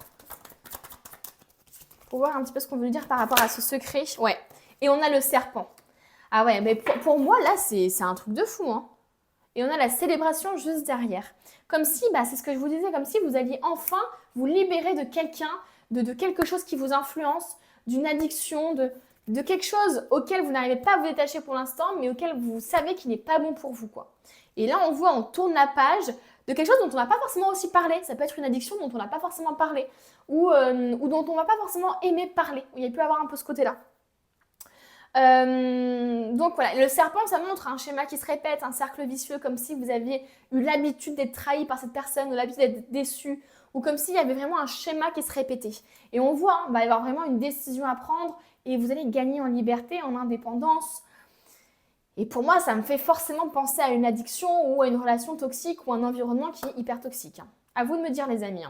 pour voir un petit peu ce qu'on veut dire par rapport à ce secret. Ouais. Et on a le serpent. Ah ouais, mais pour moi, là, c'est un truc de fou, hein. Et on a la célébration juste derrière. Comme si, bah, c'est ce que je vous disais, comme si vous alliez enfin vous libérer de quelqu'un, de quelque chose qui vous influence, d'une addiction, de quelque chose auquel vous n'arrivez pas à vous détacher pour l'instant, mais auquel vous savez qu'il n'est pas bon pour vous, quoi. Et là, on voit, on tourne la page de quelque chose dont on n'a pas forcément aussi parlé. Ça peut être une addiction dont on n'a pas forcément parlé ou dont on ne va pas forcément aimer parler. Il peut y avoir un peu ce côté-là. Donc voilà, le serpent, ça montre un schéma qui se répète, un cercle vicieux, comme si vous aviez eu l'habitude d'être trahi par cette personne ou l'habitude d'être déçu, ou comme s'il y avait vraiment un schéma qui se répétait. Et on voit, il va y avoir vraiment une décision à prendre et vous allez gagner en liberté, en indépendance. Et pour moi, ça me fait forcément penser à une addiction ou à une relation toxique ou un environnement qui est hyper toxique. À vous de me dire, les amis.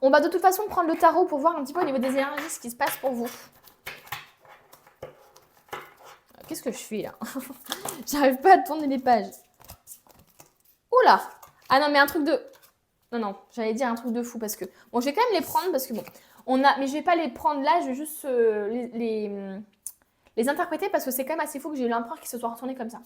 On va de toute façon prendre le tarot pour voir un petit peu au niveau des énergies ce qui se passe pour vous. Qu'est-ce que je fais là? J'arrive pas à tourner les pages. Oula! Ah non, mais un truc de... Non, j'allais dire un truc de fou parce que... Bon, je vais quand même les prendre parce que bon... Mais je vais pas les prendre là, je vais juste les interpréter parce que c'est quand même assez fou que j'ai eu l'empereur qui se soit retourné comme ça.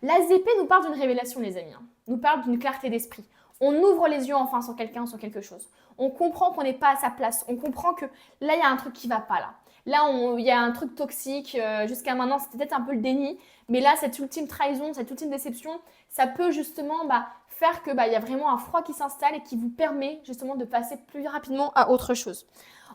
La ZP nous parle d'une révélation, les amis. Nous parle d'une clarté d'esprit. On ouvre les yeux enfin sur quelqu'un, sur quelque chose. On comprend qu'on n'est pas à sa place. On comprend que là, il y a un truc qui va pas là. Là, il y a un truc toxique. Jusqu'à maintenant, c'était peut-être un peu le déni. Mais là, cette ultime trahison, cette ultime déception, ça peut justement faire que y a vraiment un froid qui s'installe et qui vous permet justement de passer plus rapidement à autre chose.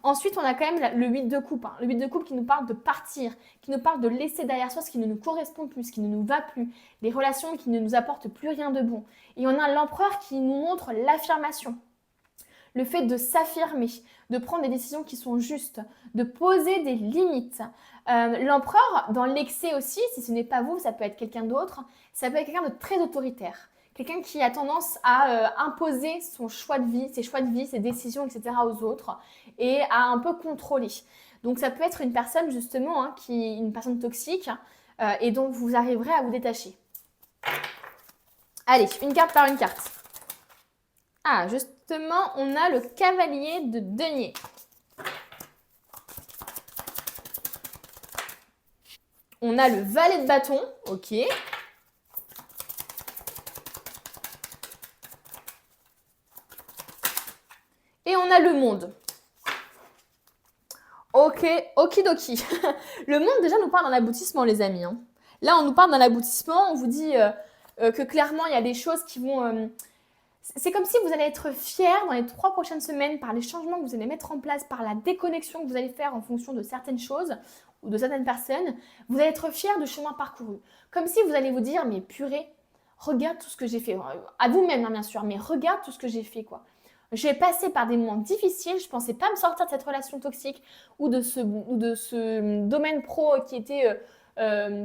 Ensuite, on a quand même le 8 de coupe. Le 8 de coupe qui nous parle de partir, qui nous parle de laisser derrière soi ce qui ne nous correspond plus, ce qui ne nous va plus, les relations qui ne nous apportent plus rien de bon. Et on a l'empereur qui nous montre l'affirmation. Le fait de s'affirmer, de prendre des décisions qui sont justes, de poser des limites. L'empereur, dans l'excès aussi, si ce n'est pas vous, ça peut être quelqu'un d'autre, ça peut être quelqu'un de très autoritaire. Quelqu'un qui a tendance à imposer son choix de vie, ses décisions, etc. aux autres et à un peu contrôler. Donc ça peut être une personne justement, une personne toxique et dont vous arriverez à vous détacher. Allez, une carte par une carte. Ah, justement, on a le cavalier de denier. On a le valet de bâton, ok. Et on a le monde. Ok, okidoki. Le monde, déjà, nous parle d'un aboutissement, les amis. Là, on nous parle d'un aboutissement. On vous dit que clairement, il y a des choses qui vont... C'est comme si vous allez être fiers dans les 3 prochaines semaines par les changements que vous allez mettre en place, par la déconnexion que vous allez faire en fonction de certaines choses ou de certaines personnes. Vous allez être fiers du chemin parcouru. Comme si vous allez vous dire, mais purée, regarde tout ce que j'ai fait. À vous-même, bien sûr, mais regarde tout ce que j'ai fait, quoi. J'ai passé par des moments difficiles, je ne pensais pas me sortir de cette relation toxique ou de ce domaine pro qui était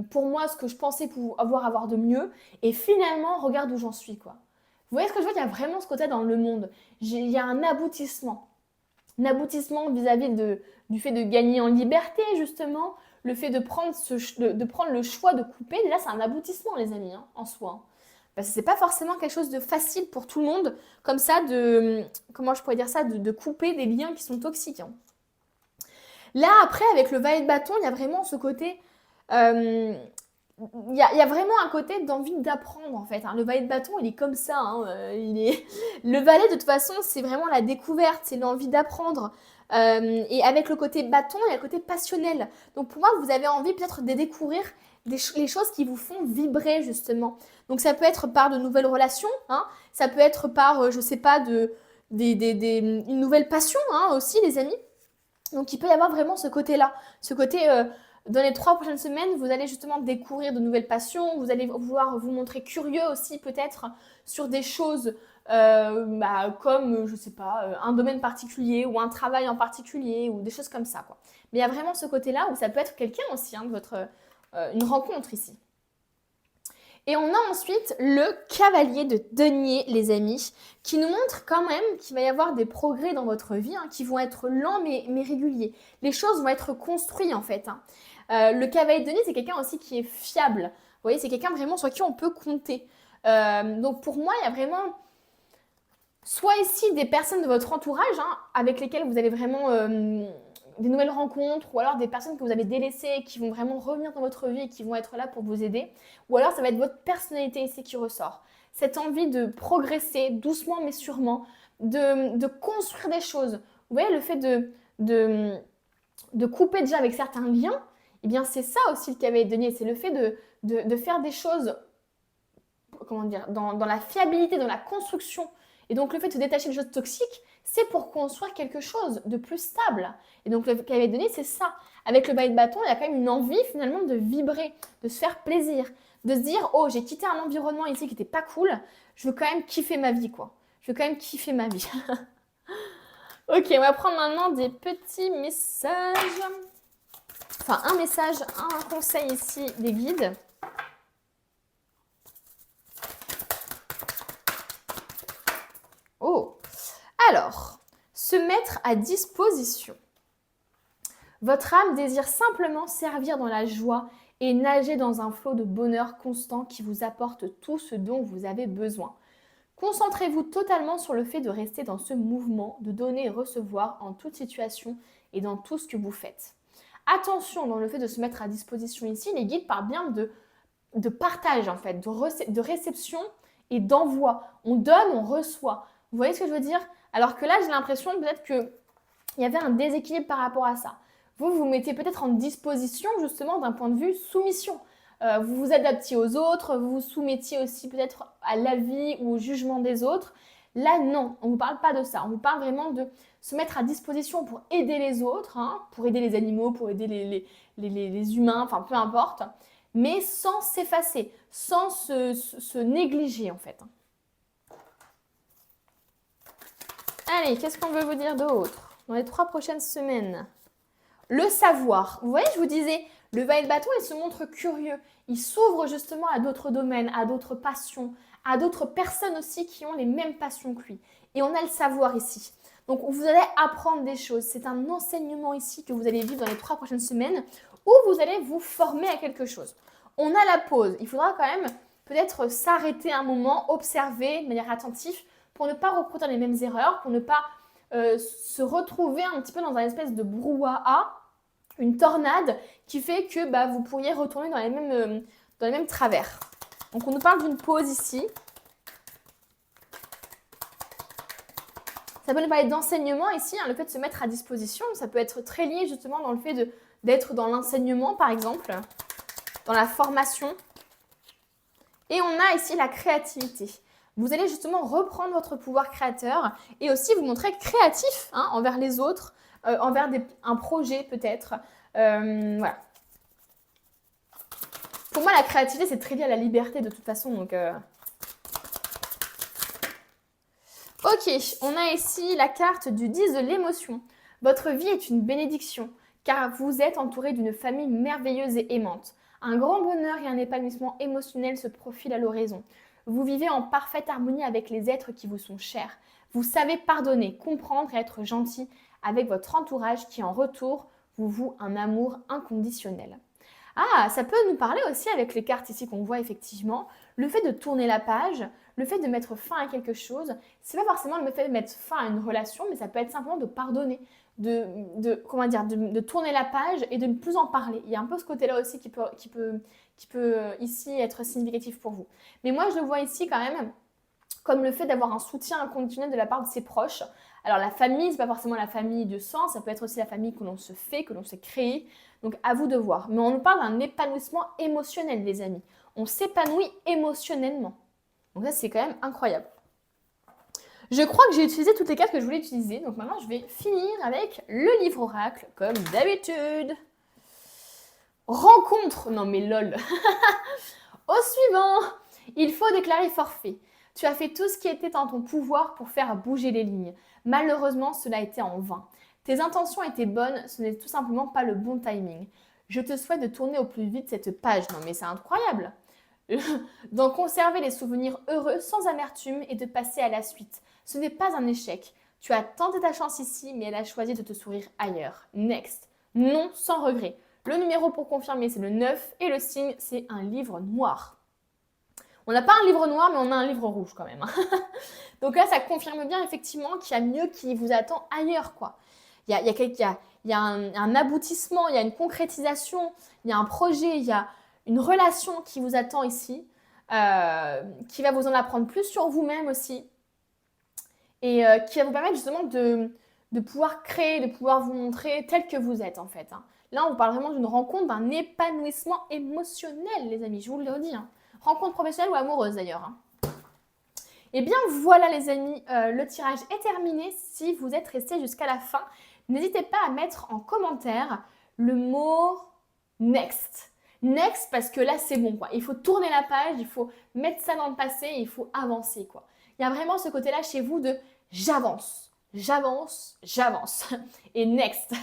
pour moi ce que je pensais pouvoir avoir de mieux. Et finalement, regarde où j'en suis, quoi. Vous voyez ce que je veux dire? Il y a vraiment ce côté dans le monde. Il y a un aboutissement. Un aboutissement vis-à-vis du fait de gagner en liberté, justement. le fait de prendre, de prendre le choix de couper, déjà c'est un aboutissement les amis, hein, en soi. Parce que c'est pas forcément quelque chose de facile pour tout le monde, comme ça, comment je pourrais dire ça, de couper des liens qui sont toxiques, hein. Là, après, avec le valet de bâton, il y a vraiment ce côté... euh, il y a vraiment un côté d'envie d'apprendre en fait, hein. Le valet de bâton, il est comme ça, hein, Le valet, de toute façon, c'est vraiment la découverte, c'est l'envie d'apprendre. Et avec le côté bâton, il y a le côté passionnel. Donc pour moi, vous avez envie peut-être de découvrir les choses qui vous font vibrer justement. Donc ça peut être par de nouvelles relations, hein. Ça peut être par, je sais pas, une nouvelle passion, hein, aussi les amis. Donc il peut y avoir vraiment ce côté-là, ce côté dans les 3 prochaines semaines, vous allez justement découvrir de nouvelles passions, vous allez vouloir vous montrer curieux aussi peut-être sur des choses comme, je sais pas, un domaine particulier ou un travail en particulier ou des choses comme ça, quoi. Mais il y a vraiment ce côté-là où ça peut être quelqu'un aussi, hein, une rencontre ici. Et on a ensuite le cavalier de denier, les amis, qui nous montre quand même qu'il va y avoir des progrès dans votre vie, hein, qui vont être lents mais réguliers. Les choses vont être construites en fait, hein. Le cavalier de denier, c'est quelqu'un aussi qui est fiable. Vous voyez, c'est quelqu'un vraiment sur qui on peut compter. Donc pour moi, il y a vraiment soit ici des personnes de votre entourage, hein, avec lesquelles vous avez vraiment des nouvelles rencontres, ou alors des personnes que vous avez délaissées, qui vont vraiment revenir dans votre vie et qui vont être là pour vous aider. Ou alors ça va être votre personnalité ici qui ressort. Cette envie de progresser doucement mais sûrement, de construire des choses. Vous voyez, le fait de couper déjà avec certains liens, eh bien c'est ça aussi le cavalier de denier, c'est le fait de faire des choses, comment dire, dans la fiabilité, dans la construction. Et donc le fait de se détacher des choses toxiques, c'est pour construire quelque chose de plus stable. Et donc le cavalier de denier, c'est ça. Avec le valet de bâton, il y a quand même une envie finalement de vibrer, de se faire plaisir, de se dire « Oh, j'ai quitté un environnement ici qui n'était pas cool, je veux quand même kiffer ma vie, quoi. Je veux quand même kiffer ma vie. » Ok, on va prendre maintenant des petits messages. Enfin, un message, un conseil ici des guides. Oh, alors, se mettre à disposition. Votre âme désire simplement servir dans la joie et nager dans un flot de bonheur constant qui vous apporte tout ce dont vous avez besoin. Concentrez-vous totalement sur le fait de rester dans ce mouvement, de donner et recevoir en toute situation et dans tout ce que vous faites. Attention dans le fait de se mettre à disposition ici, les guides parlent bien de partage en fait, de réception et d'envoi. On donne, on reçoit. Vous voyez ce que je veux dire? Alors que là, j'ai l'impression peut-être qu'il y avait un déséquilibre par rapport à ça. Vous vous mettez peut-être en disposition justement d'un point de vue soumission. Vous vous adaptiez aux autres, vous vous soumettiez aussi peut-être à l'avis ou au jugement des autres. Là, non, on ne vous parle pas de ça. On vous parle vraiment de se mettre à disposition pour aider les autres, hein, pour aider les animaux, pour aider les humains, enfin peu importe, mais sans s'effacer, sans se négliger en fait. Allez, qu'est-ce qu'on veut vous dire d'autre dans les 3 prochaines semaines? Le savoir. Vous voyez, je vous disais, le valet de bâton, il se montre curieux. Il s'ouvre justement à d'autres domaines, à d'autres passions, à d'autres personnes aussi qui ont les mêmes passions que lui. Et on a le savoir ici. Donc, vous allez apprendre des choses. C'est un enseignement ici que vous allez vivre dans les 3 prochaines semaines où vous allez vous former à quelque chose. On a la pause. Il faudra quand même peut-être s'arrêter un moment, observer de manière attentive pour ne pas reproduire les mêmes erreurs, pour ne pas se retrouver un petit peu dans un espèce de brouhaha, une tornade qui fait que vous pourriez retourner dans les mêmes travers. Donc on nous parle d'une pause ici. Ça peut nous parler d'enseignement ici, hein, le fait de se mettre à disposition. Ça peut être très lié justement dans le fait d'être dans l'enseignement par exemple, dans la formation. Et on a ici la créativité. Vous allez justement reprendre votre pouvoir créateur et aussi vous montrer créatif, hein, envers les autres, envers un projet peut-être. Voilà. Pour moi, la créativité, c'est très lié à la liberté de toute façon. Donc, Ok, on a ici la carte du 10 de l'émotion. Votre vie est une bénédiction car vous êtes entouré d'une famille merveilleuse et aimante. Un grand bonheur et un épanouissement émotionnel se profilent à l'horizon. Vous vivez en parfaite harmonie avec les êtres qui vous sont chers. Vous savez pardonner, comprendre et être gentil avec votre entourage qui, en retour, vous vouent un amour inconditionnel. Ah, ça peut nous parler aussi avec les cartes ici qu'on voit effectivement. Le fait de tourner la page, le fait de mettre fin à quelque chose, c'est pas forcément le fait de mettre fin à une relation, mais ça peut être simplement de pardonner, comment dire, de tourner la page et de ne plus en parler. Il y a un peu ce côté-là aussi qui peut ici être significatif pour vous. Mais moi, je le vois ici quand même comme le fait d'avoir un soutien inconditionnel de la part de ses proches. Alors la famille, c'est pas forcément la famille de sang, ça peut être aussi la famille que l'on se fait, que l'on s'est créée. Donc à vous de voir. Mais on nous parle d'un épanouissement émotionnel, les amis. On s'épanouit émotionnellement. Donc ça, c'est quand même incroyable. Je crois que j'ai utilisé toutes les cartes que je voulais utiliser. Donc maintenant, je vais finir avec le livre oracle, comme d'habitude. Rencontre. Non mais lol. Au suivant. Il faut déclarer forfait. Tu as fait tout ce qui était en ton pouvoir pour faire bouger les lignes. Malheureusement, cela a été en vain. Tes intentions étaient bonnes, ce n'est tout simplement pas le bon timing. Je te souhaite de tourner au plus vite cette page. Non mais c'est incroyable. D'en conserver les souvenirs heureux sans amertume et de passer à la suite. Ce n'est pas un échec. Tu as tenté ta chance ici, mais elle a choisi de te sourire ailleurs. Next. Non sans regret. Le numéro pour confirmer, c'est le 9 et le signe, c'est un livre noir. On n'a pas un livre noir, mais on a un livre rouge quand même. Donc là, ça confirme bien effectivement qu'il y a mieux qui vous attend ailleurs, quoi. Il y a un aboutissement, il y a une concrétisation, il y a un projet, il y a une relation qui vous attend ici, qui va vous en apprendre plus sur vous-même aussi, et qui va vous permettre justement de pouvoir créer, de pouvoir vous montrer tel que vous êtes en fait. Là, on vous parle vraiment d'une rencontre, d'un épanouissement émotionnel, les amis, je vous le redis. Rencontre professionnelle ou amoureuse d'ailleurs. Et bien voilà les amis, le tirage est terminé. Si vous êtes restés jusqu'à la fin, n'hésitez pas à mettre en commentaire le mot next. Next parce que là c'est bon quoi. Il faut tourner la page, il faut mettre ça dans le passé, il faut avancer quoi. Il y a vraiment ce côté-là chez vous de j'avance, j'avance, j'avance. Et next.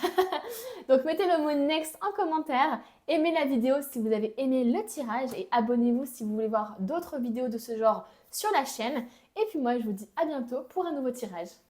Donc mettez le mot next en commentaire. Aimez la vidéo si vous avez aimé le tirage et abonnez-vous si vous voulez voir d'autres vidéos de ce genre sur la chaîne. Et puis moi je vous dis à bientôt pour un nouveau tirage.